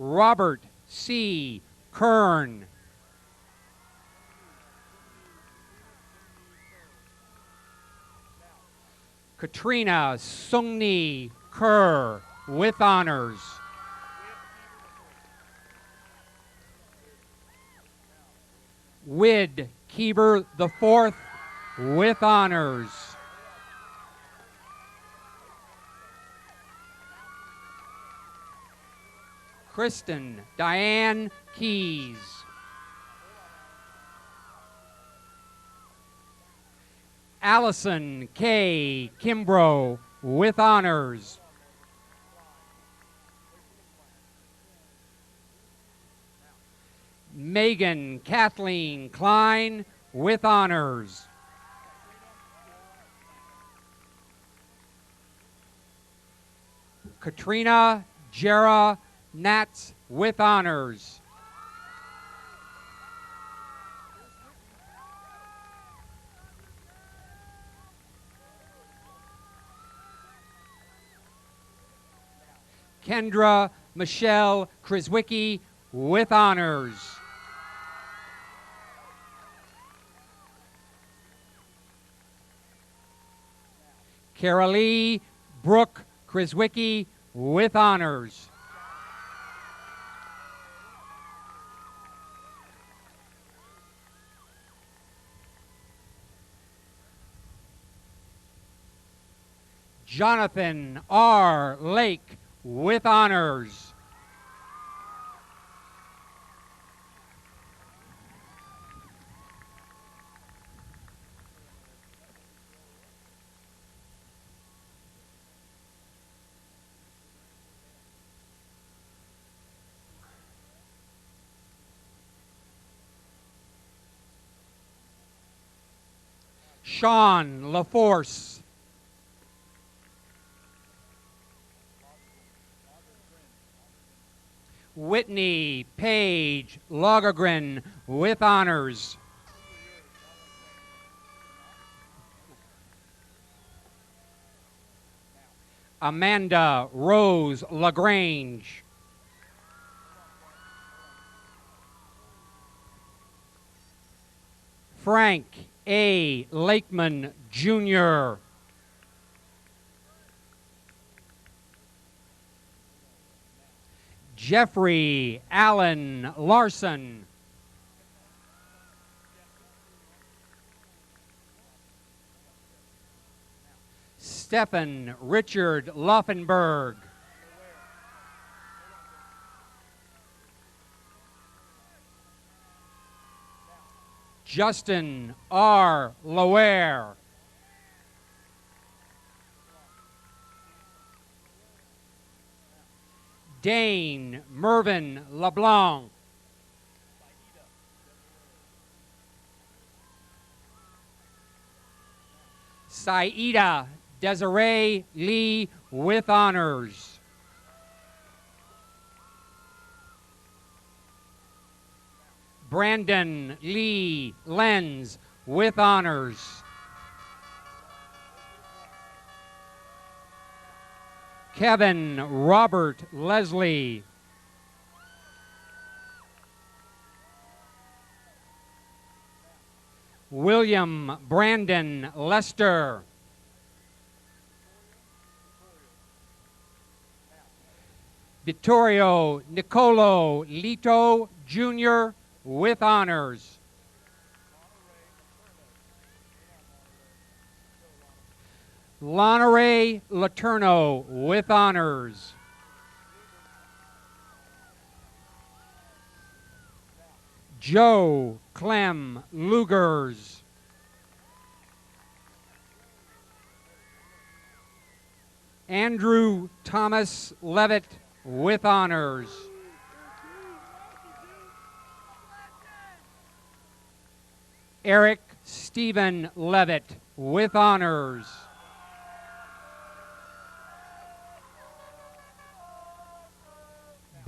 Robert C. Kern. Katrina Sungni Kerr, with honors. Wid Keeber IV, with honors. Kristen Diane Keys. Allison K. Kimbrough, with honors. Megan Kathleen Klein, with honors. Katrina Jera Nats, with honors. Kendra Michelle Kriswicki, with honors. Carolee Brooke Kriswicki with honors. Jonathan R. Lake with honors. Sean LaForce. Whitney Page Lagergren with honors. Amanda Rose LaGrange. Frank A. Lakeman, Jr. Jeffrey Allen Larson. Stephen Richard Loffenberg. Justin R. Lower. Dane Mervyn LeBlanc. Saida Desiree Lee with honors. Brandon Lee Lenz with honors. Kevin Robert Leslie. William Brandon Lester. Vittorio Nicolo Lito Jr. with honors. Loneray Laterno with honors. Joe Clem Lugers. Andrew Thomas Levitt with honors. Eric Stephen Levitt with honors.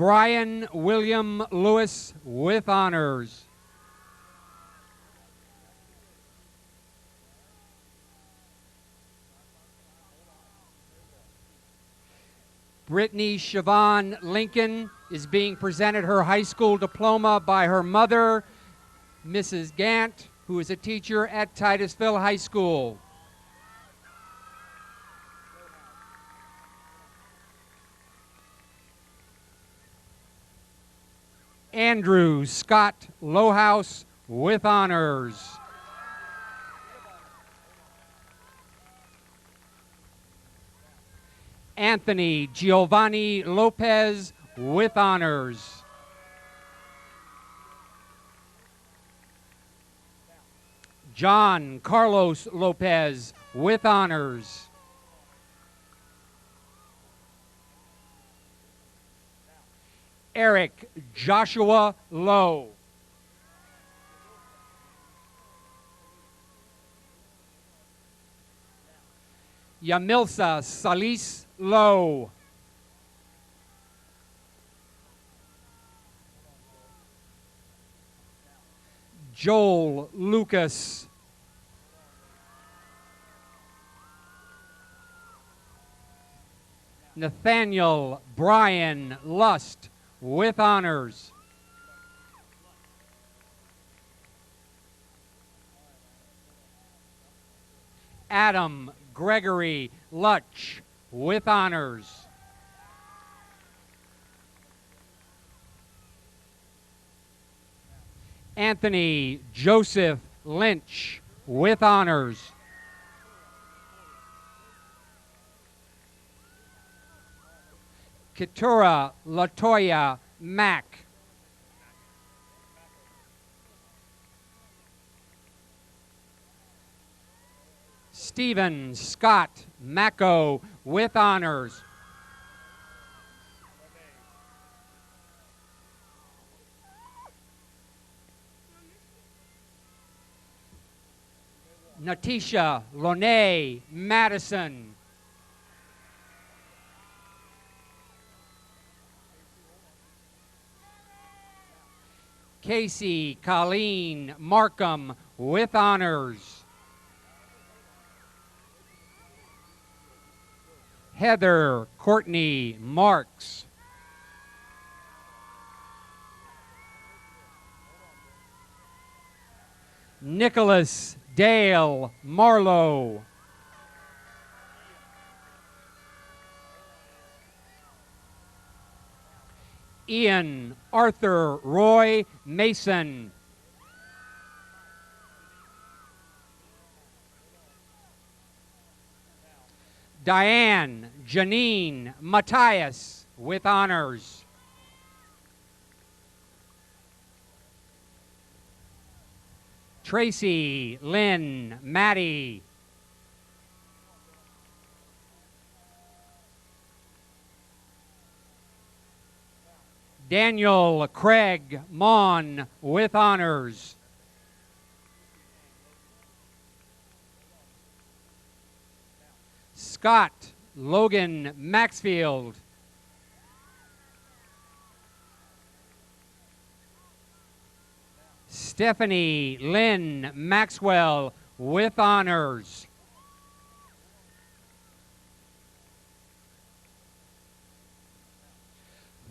Brian William Lewis with honors. Brittany Siobhan Lincoln is being presented her high school diploma by her mother, Mrs. Gant, who is a teacher at Titusville High School. Andrew Scott Lohaus with honors. Anthony Giovanni Lopez with honors. John Carlos Lopez with honors. Eric Joshua Lowe. Yamilsa Salis Lowe. Joel Lucas. Nathaniel Brian Lust with honors. Adam Gregory Lutch with honors. Anthony Joseph Lynch with honors. Keturah Latoya Mack. Stephen Scott Macco with honors. Natisha Lone Madison. Casey Colleen Markham with honors. Heather Courtney Marks. Nicholas Dale Marlowe. Ian Arthur Roy Mason. Diane Janine Matthias with honors. Tracy Lynn Maddie. Daniel Craig Mon with honors. Scott Logan Maxfield. Stephanie Lynn Maxwell with honors.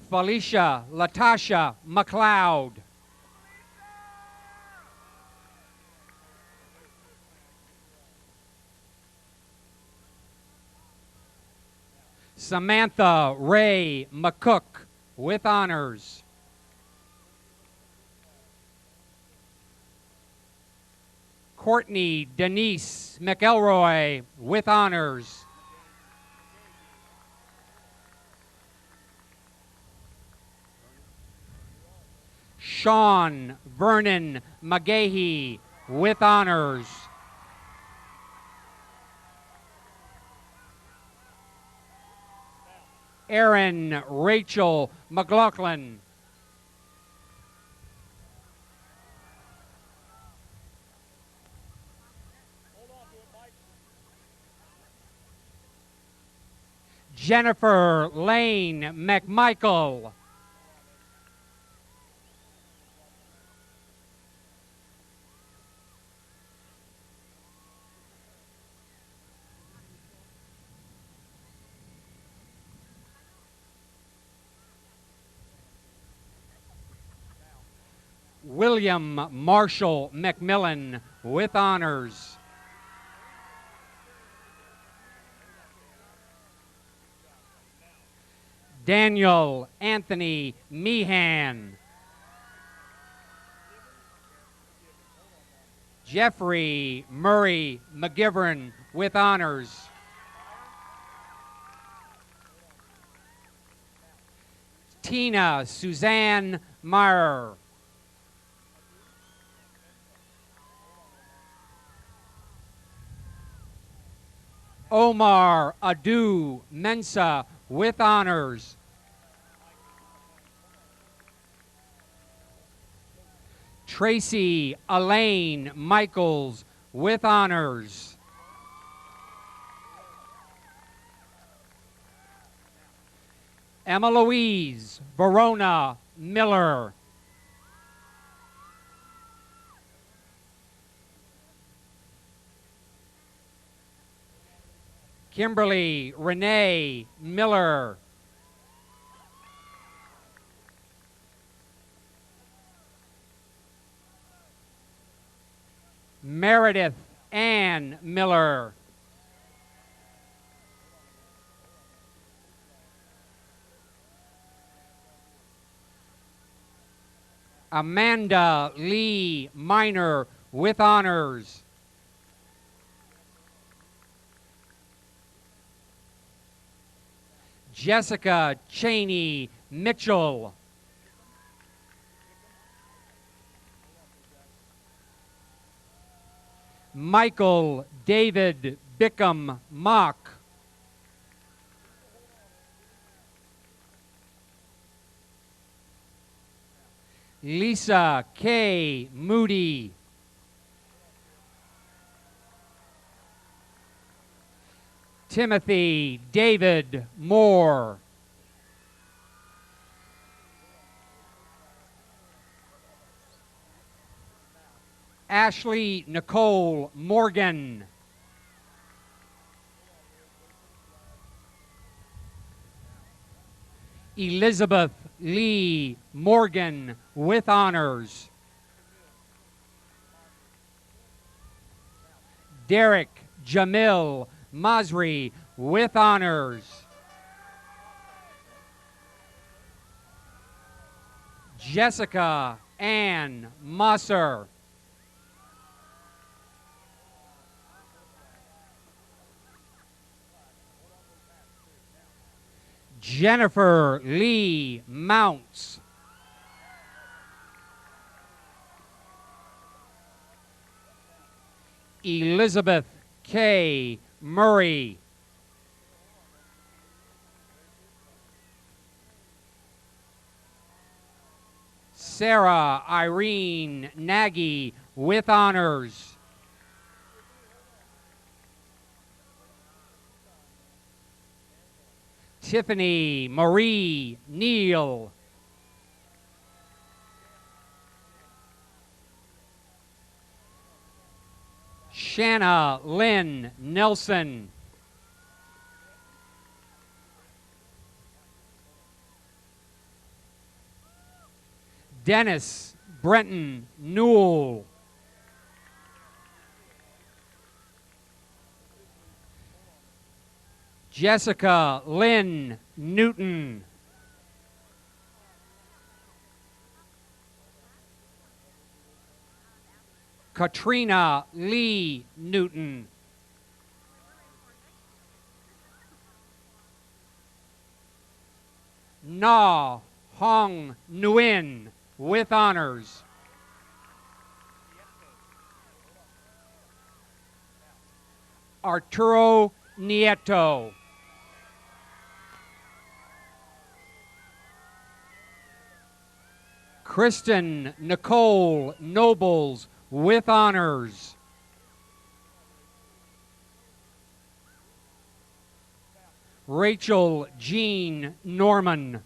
Felicia Latasha McLeod. Samantha Ray McCook with honors. Courtney Denise McElroy with honors. Sean Vernon McGahee with honors. Erin Rachel McLaughlin. Jennifer Lane McMichael. William Marshall McMillan with honors. Daniel Anthony Meehan. Jeffrey Murray McGivern with honors. Tina Suzanne Meyer. Omar Adu Mensa with honors. Tracy Elaine Michaels with honors. Emma Louise Verona Miller. Kimberly Renee Miller. Meredith Ann Miller. Amanda Lee Minor with honors. Jessica Cheney Mitchell. Michael David Bickham Mock. Lisa K. Moody. Timothy David Moore. Ashley Nicole Morgan. Elizabeth Lee Morgan with honors. Derek Jamil Masri with honors. Jessica Ann Musser. Jennifer Lee Mounts. Elizabeth K. Murray. Sarah Irene Nagy with honors. Tiffany Marie Neal. Shanna Lynn Nelson. Dennis Brenton Newell. Jessica Lynn Newton. Katrina Lee Newton. Na Hong Nguyen with honors. Arturo Nieto. Kristen Nicole Nobles with honors. Rachel Jean Norman.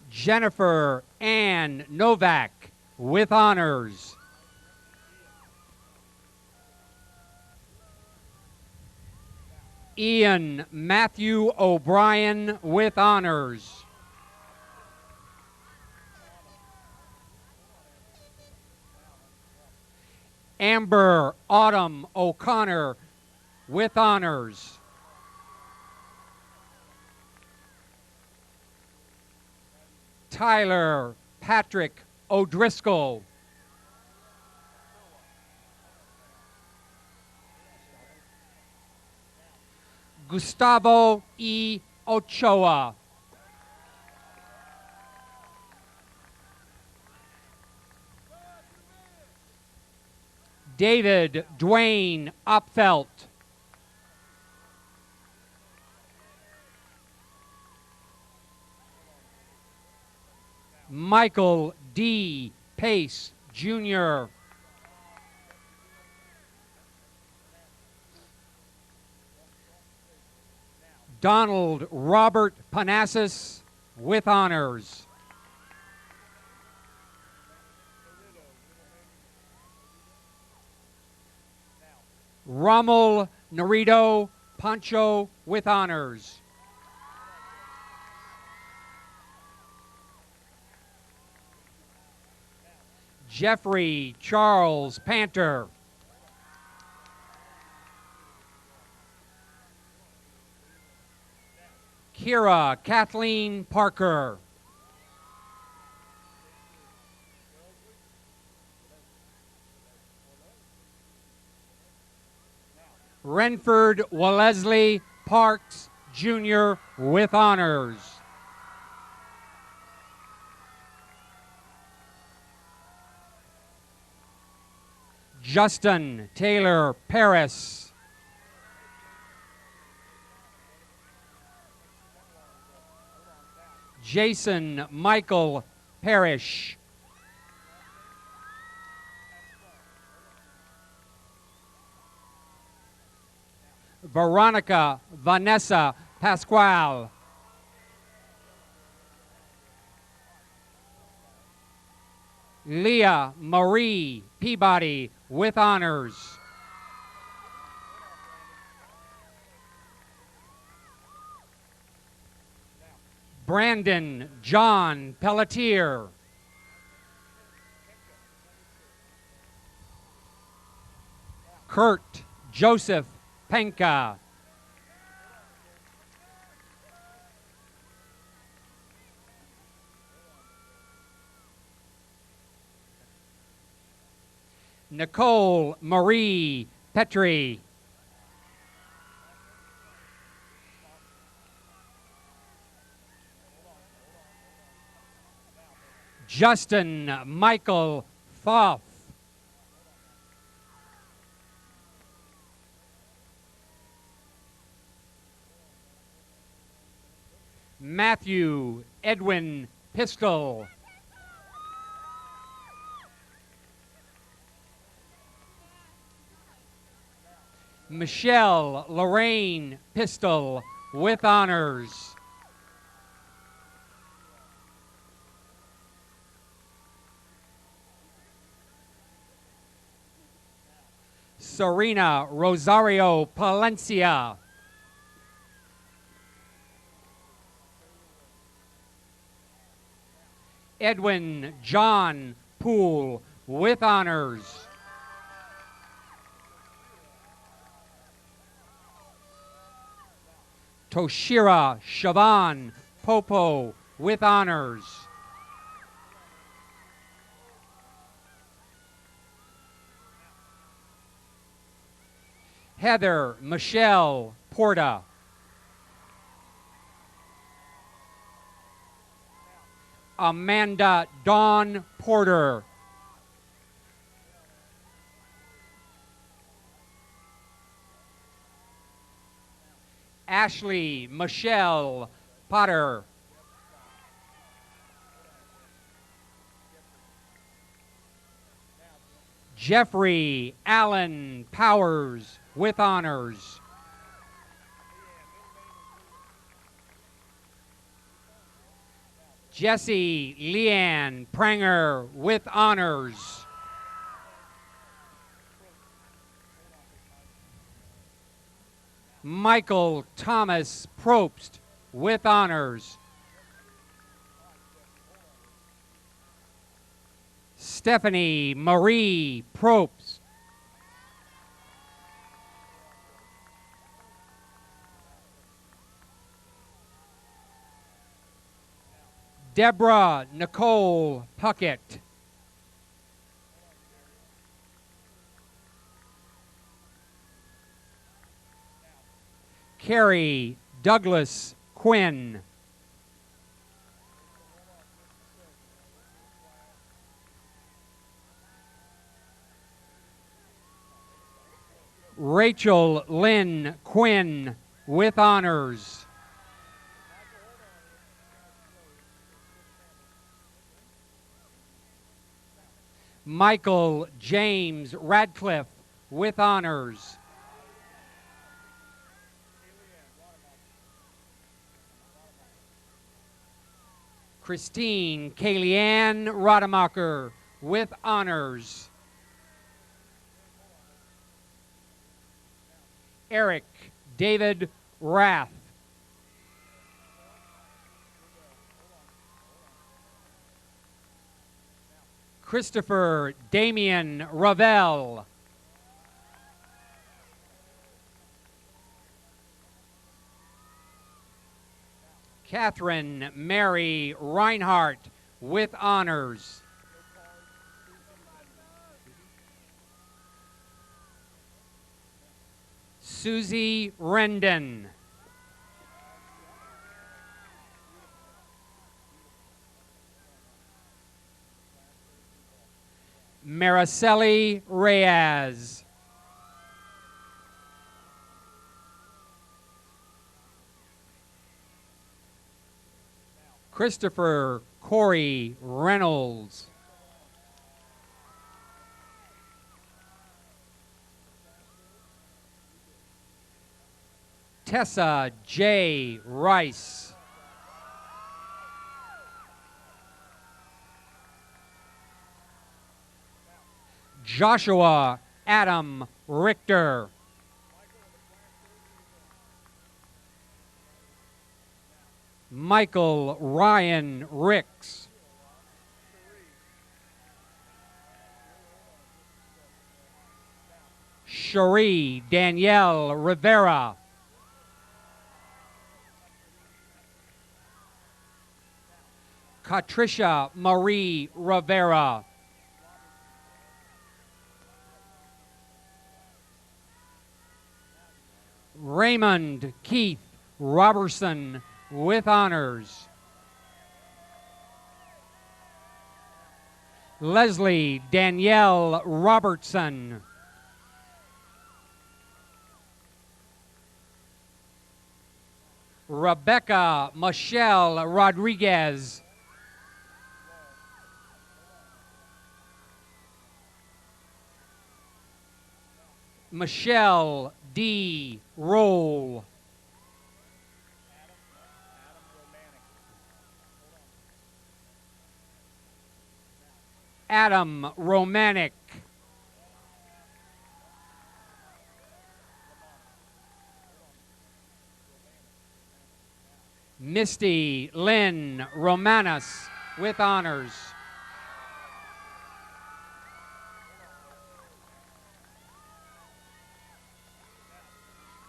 Jennifer Ann Novak with honors. Ian Matthew O'Brien with honors. Amber Autumn O'Connor with honors. Tyler Patrick O'Driscoll. Gustavo E. Ochoa. David Dwayne Upfelt. Michael D. Pace, Jr. Donald Robert Panassis with honors. Rommel Narito Pancho with honors. Jeffrey Charles Panter. Kira Kathleen Parker. Renford Wellesley Parks, Jr. with honors. Justin Taylor Paris. Jason Michael Parrish. Veronica Vanessa Pasquale. Leah Marie Peabody with honors. Brandon John Pelletier. Kurt Joseph Penka. Nicole Marie Petrie. Justin Michael Foff. Matthew Edwin Pistol. Michelle Lorraine Pistol with honors. Serena Rosario Palencia. Edwin John Poole with honors. Toshira Siobhan Popo with honors. Heather Michelle Porta. Amanda Dawn Porter. Ashley Michelle Potter. Jeffrey Allen Powers with honors. Jesse Leanne Pranger with honors. Michael Thomas Probst with honors. Stephanie Marie Probst. Deborah Nicole Puckett. Carrie Douglas Quinn. Rachel Lynn Quinn with honors. Michael James Radcliffe with honors. Christine Kayleanne Rademacher with honors. Eric David Rath. Christopher Damian Ravel. Catherine Mary Reinhardt with honors. Susie Rendon. Mariceli Reyes. Christopher Corey Reynolds. Tessa J. Rice. Joshua Adam Richter. Michael Ryan Ricks. Cherie Danielle Rivera. Patricia Marie Rivera. Raymond Keith Robertson with honors. Leslie Danielle Robertson. Rebecca Michelle Rodriguez. Michelle D. Roll. Adam Romanek. Misty Lynn Romanis with honors.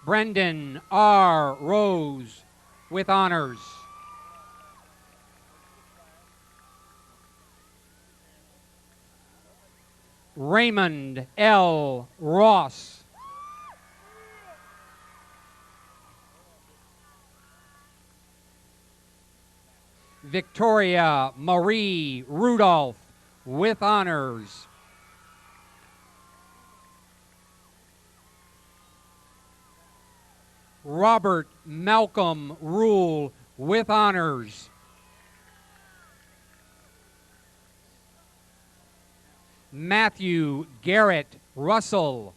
Brendan R. Rose with honors. Raymond L. Ross. Victoria Marie Rudolph with honors. Robert Malcolm Rule with honors. Matthew Garrett Russell.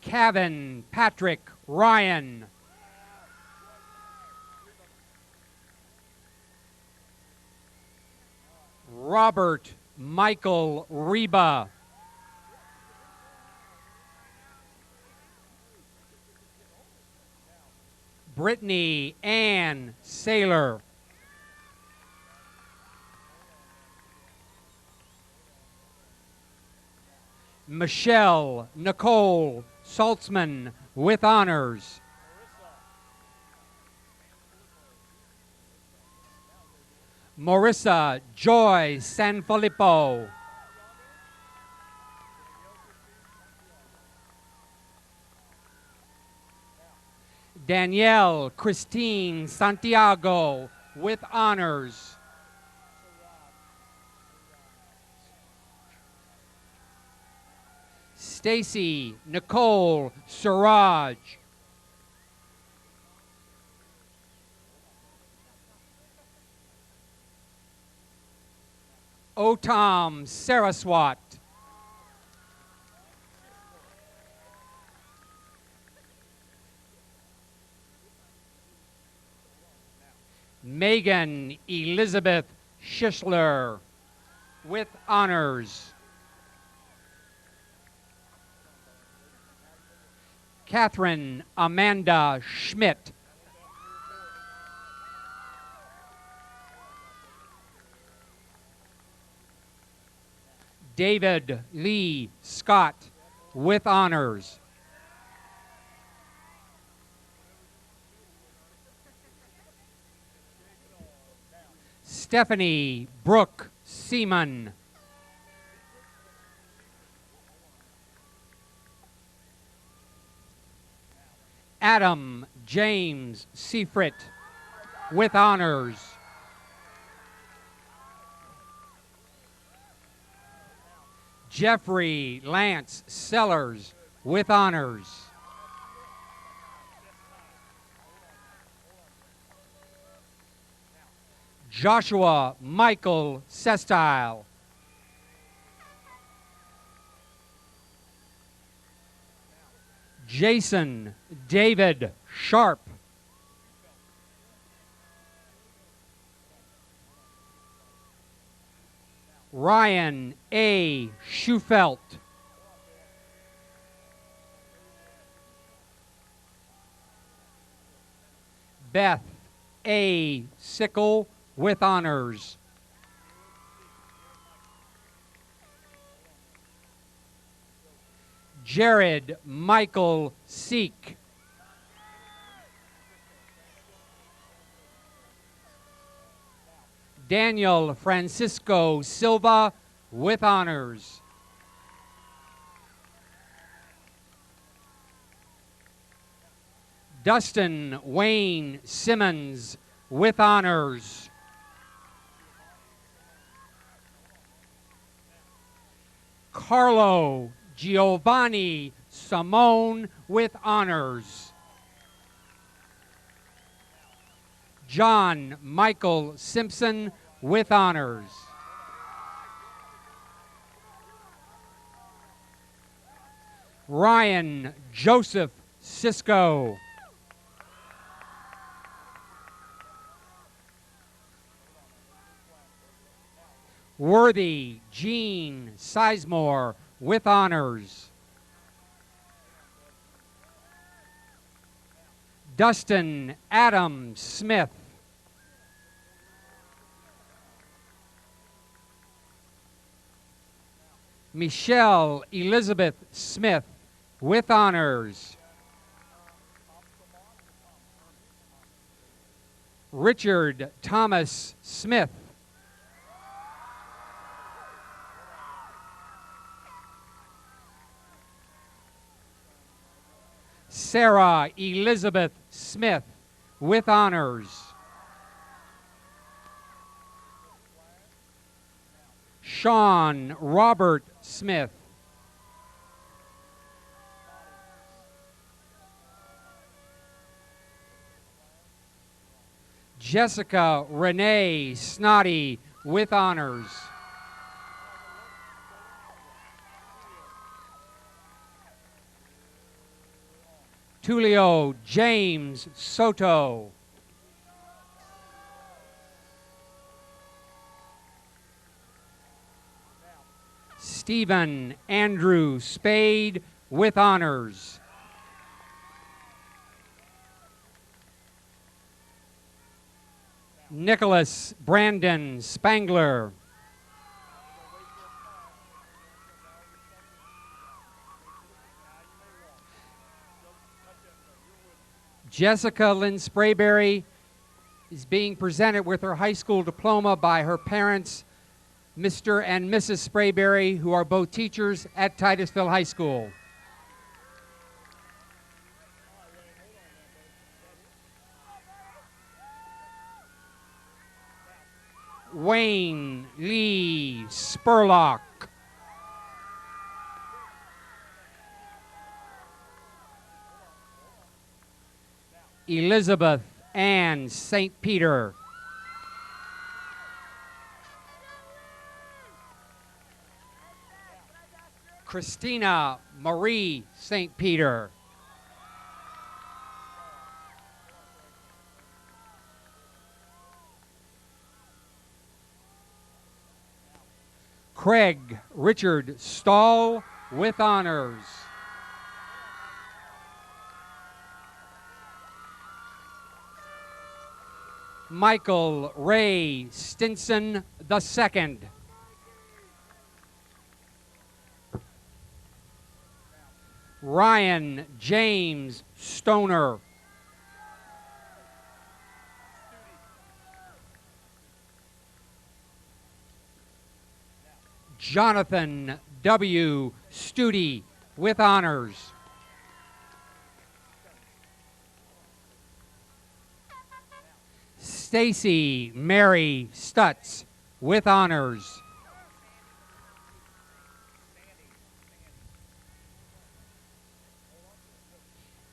Kevin Patrick Ryan. Robert Michael Reba. Brittany Ann Saylor. Michelle Nicole Saltzman with honors. Marissa Joy Sanfilippo. Danielle Christine Santiago with honors. Stacy Nicole Siraj. Otam Saraswat. Megan Elizabeth Schishler with honors. Catherine Amanda Schmidt. David Lee Scott with honors. Stephanie Brooke Seaman. Adam James Seifert with honors. Jeffrey Lance Sellers with honors. Joshua Michael Sestile. Jason David Sharp. Ryan A. Schufelt. Beth A. Sickle with honors. Jared Michael Seek. Daniel Francisco Silva with honors. Dustin Wayne Simmons with honors. Carlo Giovanni Simone with honors. John Michael Simpson with honors. Ryan Joseph Cisco. Worthy Gene Sizemore with honors. Dustin Adam Smith. Michelle Elizabeth Smith with honors. Richard Thomas Smith. Sarah Elizabeth Smith with honors. Sean Robert Smith. Jessica Renee Snoddy with honors. Tulio James Soto. Stephen Andrew Spade with honors. Nicholas Brandon Spangler. Jessica Lynn Sprayberry is being presented with her high school diploma by her parents, Mr. and Mrs. Sprayberry, who are both teachers at Titusville High School. Wayne Lee Spurlock. Elizabeth Ann St. Peter. Christina Marie St. Peter. Craig Richard Stahl with honors. Michael Ray Stinson II. Ryan James Stoner. Jonathan W. Studi with honors. Stacy Mary Stutz with honors.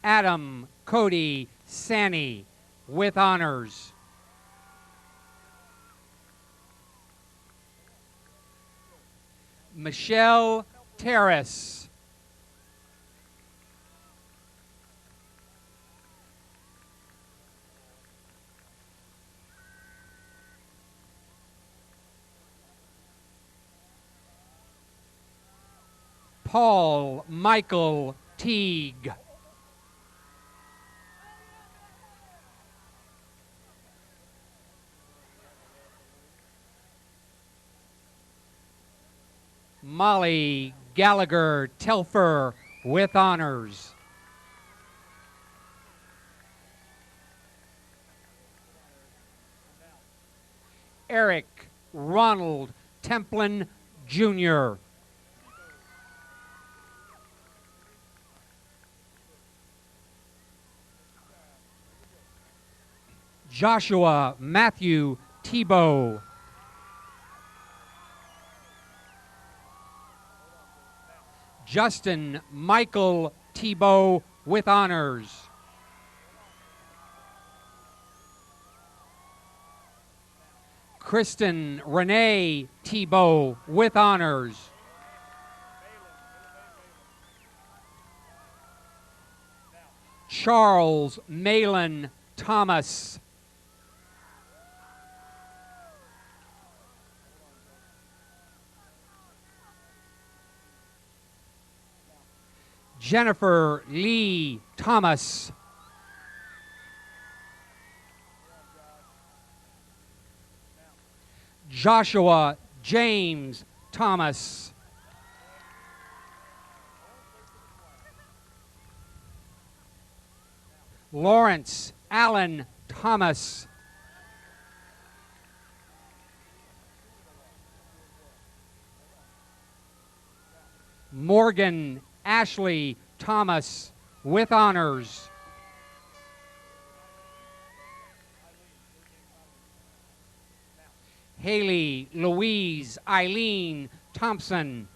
Adam Cody Sani with honors. Michelle Terrace. Paul Michael Teague. Molly Gallagher Telfer with honors. Eric Ronald Templin Jr. Joshua Matthew Tebow. Justin Michael Tebow with honors. Kristen Renee Tebow with honors. Charles Malin Thomas. Jennifer Lee Thomas. Joshua James Thomas. Lawrence Allen Thomas. Morgan Ashley Thomas with honors. Haley Louise Eileen Thompson.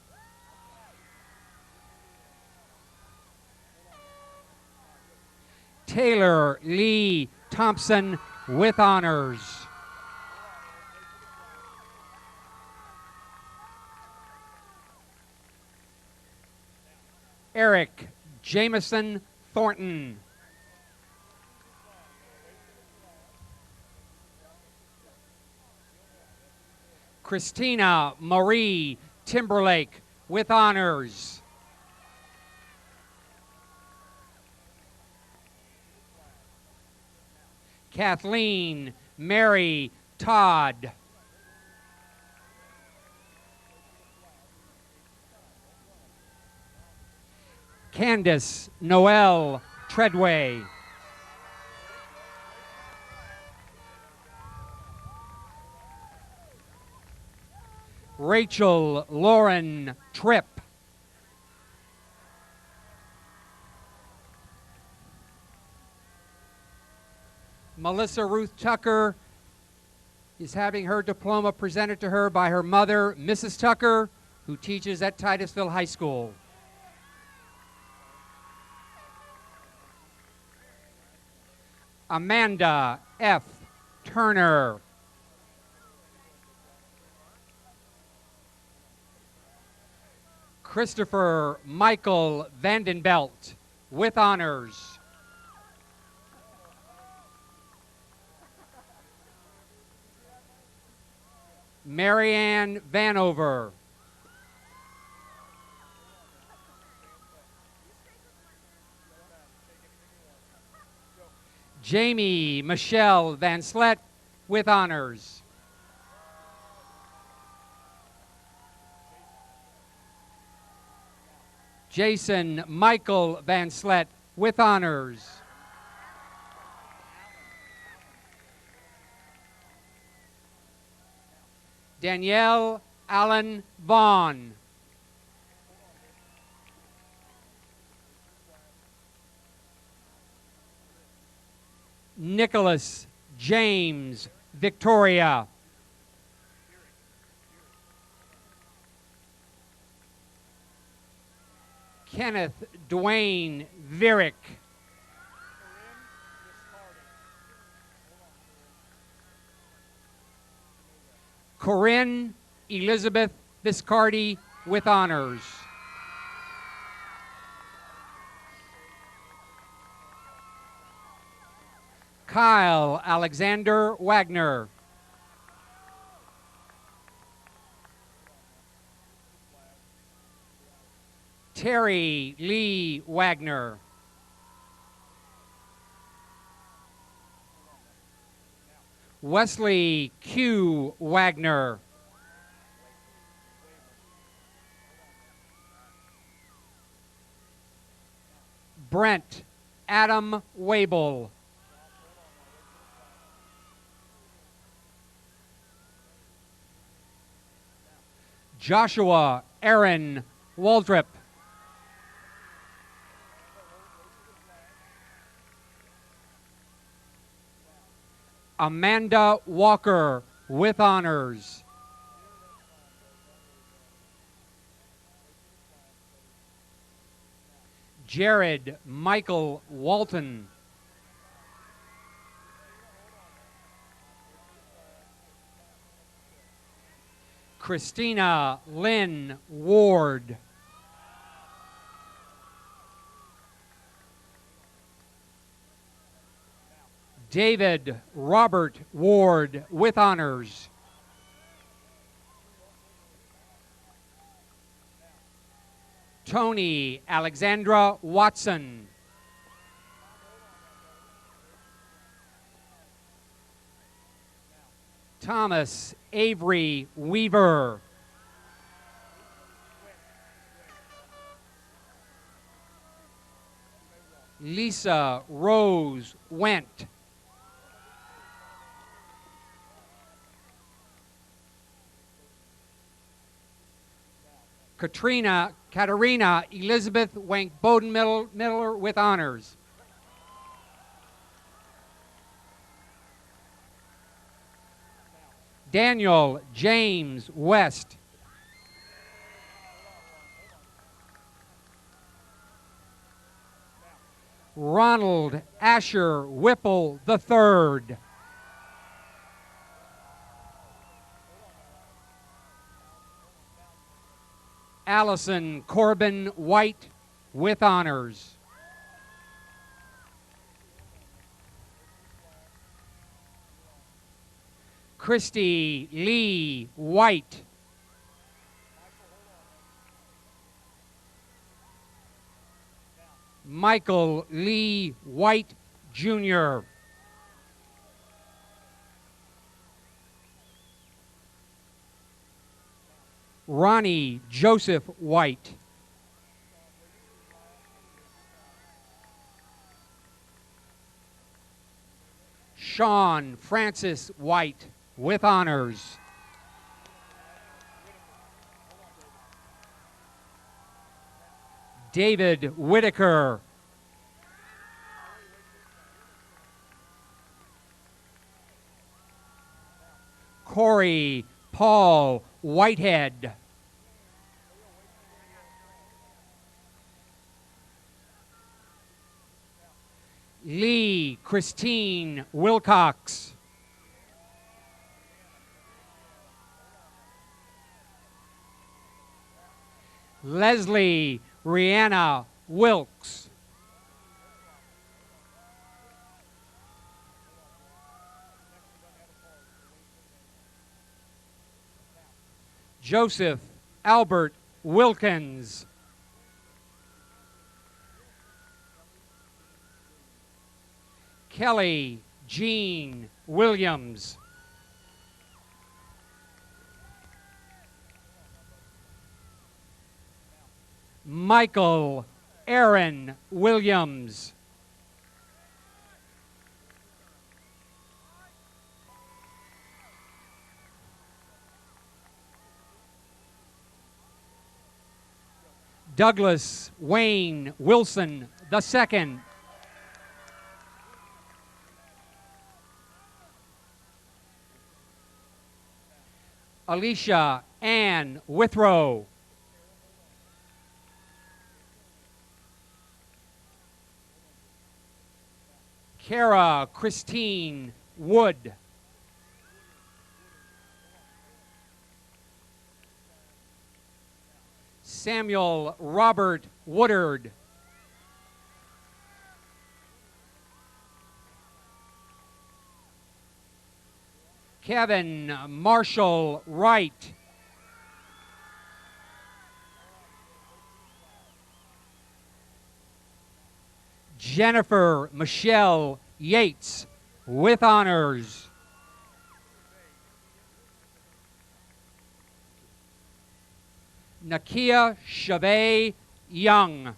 Taylor Lee Thompson with honors. Eric Jameson Thornton. Christina Marie Timberlake with honors. Kathleen Mary Todd. Candace Noel Treadway. Rachel Lauren Tripp. Melissa Ruth Tucker is having her diploma presented to her by her mother, Mrs. Tucker, who teaches at Titusville High School. Amanda F. Turner. Christopher Michael Vandenbelt with honors. Marianne Vanover. Jamie Michelle Van Slet with honors. Jason Michael Van Slet with honors. Danielle Alan Vaughn. Nicholas James Victoria. Kenneth Dwayne Virick. Corinne Elizabeth Viscardi with honors. Kyle Alexander Wagner. Terry Lee Wagner. Wesley Q. Wagner. Brent Adam Wable. Joshua Aaron Waldrop. Amanda Walker with honors. Jared Michael Walton. Christina Lynn Ward. David Robert Ward with honors. Tony Alexandra Watson. Thomas Avery Weaver. Lisa Rose Went. Katarina Elizabeth Wank Bowden Miller with honors. Daniel James West. Ronald Asher Whipple III. Allison Corbin White with honors. Christy Lee White. Michael Lee White, Jr. Ronnie Joseph White. Sean Francis White with honors. David Whitaker. Corey Paul Whitehead. Lee Christine Wilcox. Leslie Rihanna Wilkes. Joseph Albert Wilkins. Kelly Jean Williams. Michael Aaron Williams. Douglas Wayne Wilson II. Alicia Ann Withrow. Kara Christine Wood. Samuel Robert Woodard. Kevin Marshall Wright. Jennifer Michelle Yates with honors. Nakia Chavez Young.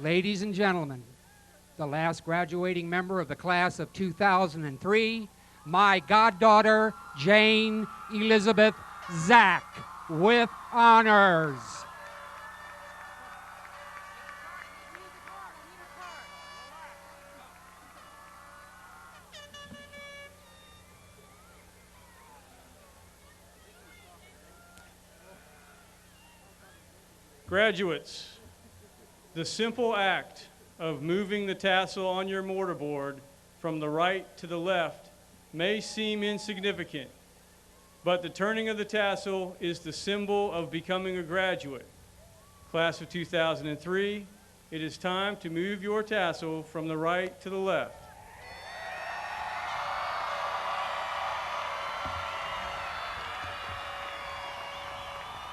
Ladies and gentlemen, the last graduating member of the class of 2003, my goddaughter, Jane Elizabeth Zach, with honors. Graduates, the simple act of moving the tassel on your mortarboard from the right to the left may seem insignificant, but the turning of the tassel is the symbol of becoming a graduate. Class of 2003, it is time to move your tassel from the right to the left.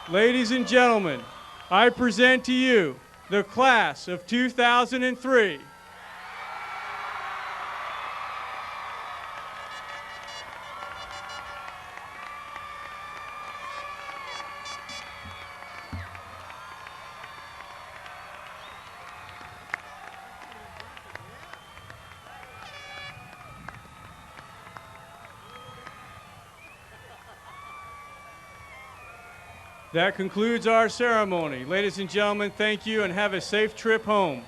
Ladies and gentlemen, I present to you the class of 2003. That concludes our ceremony. Ladies and gentlemen, thank you and have a safe trip home.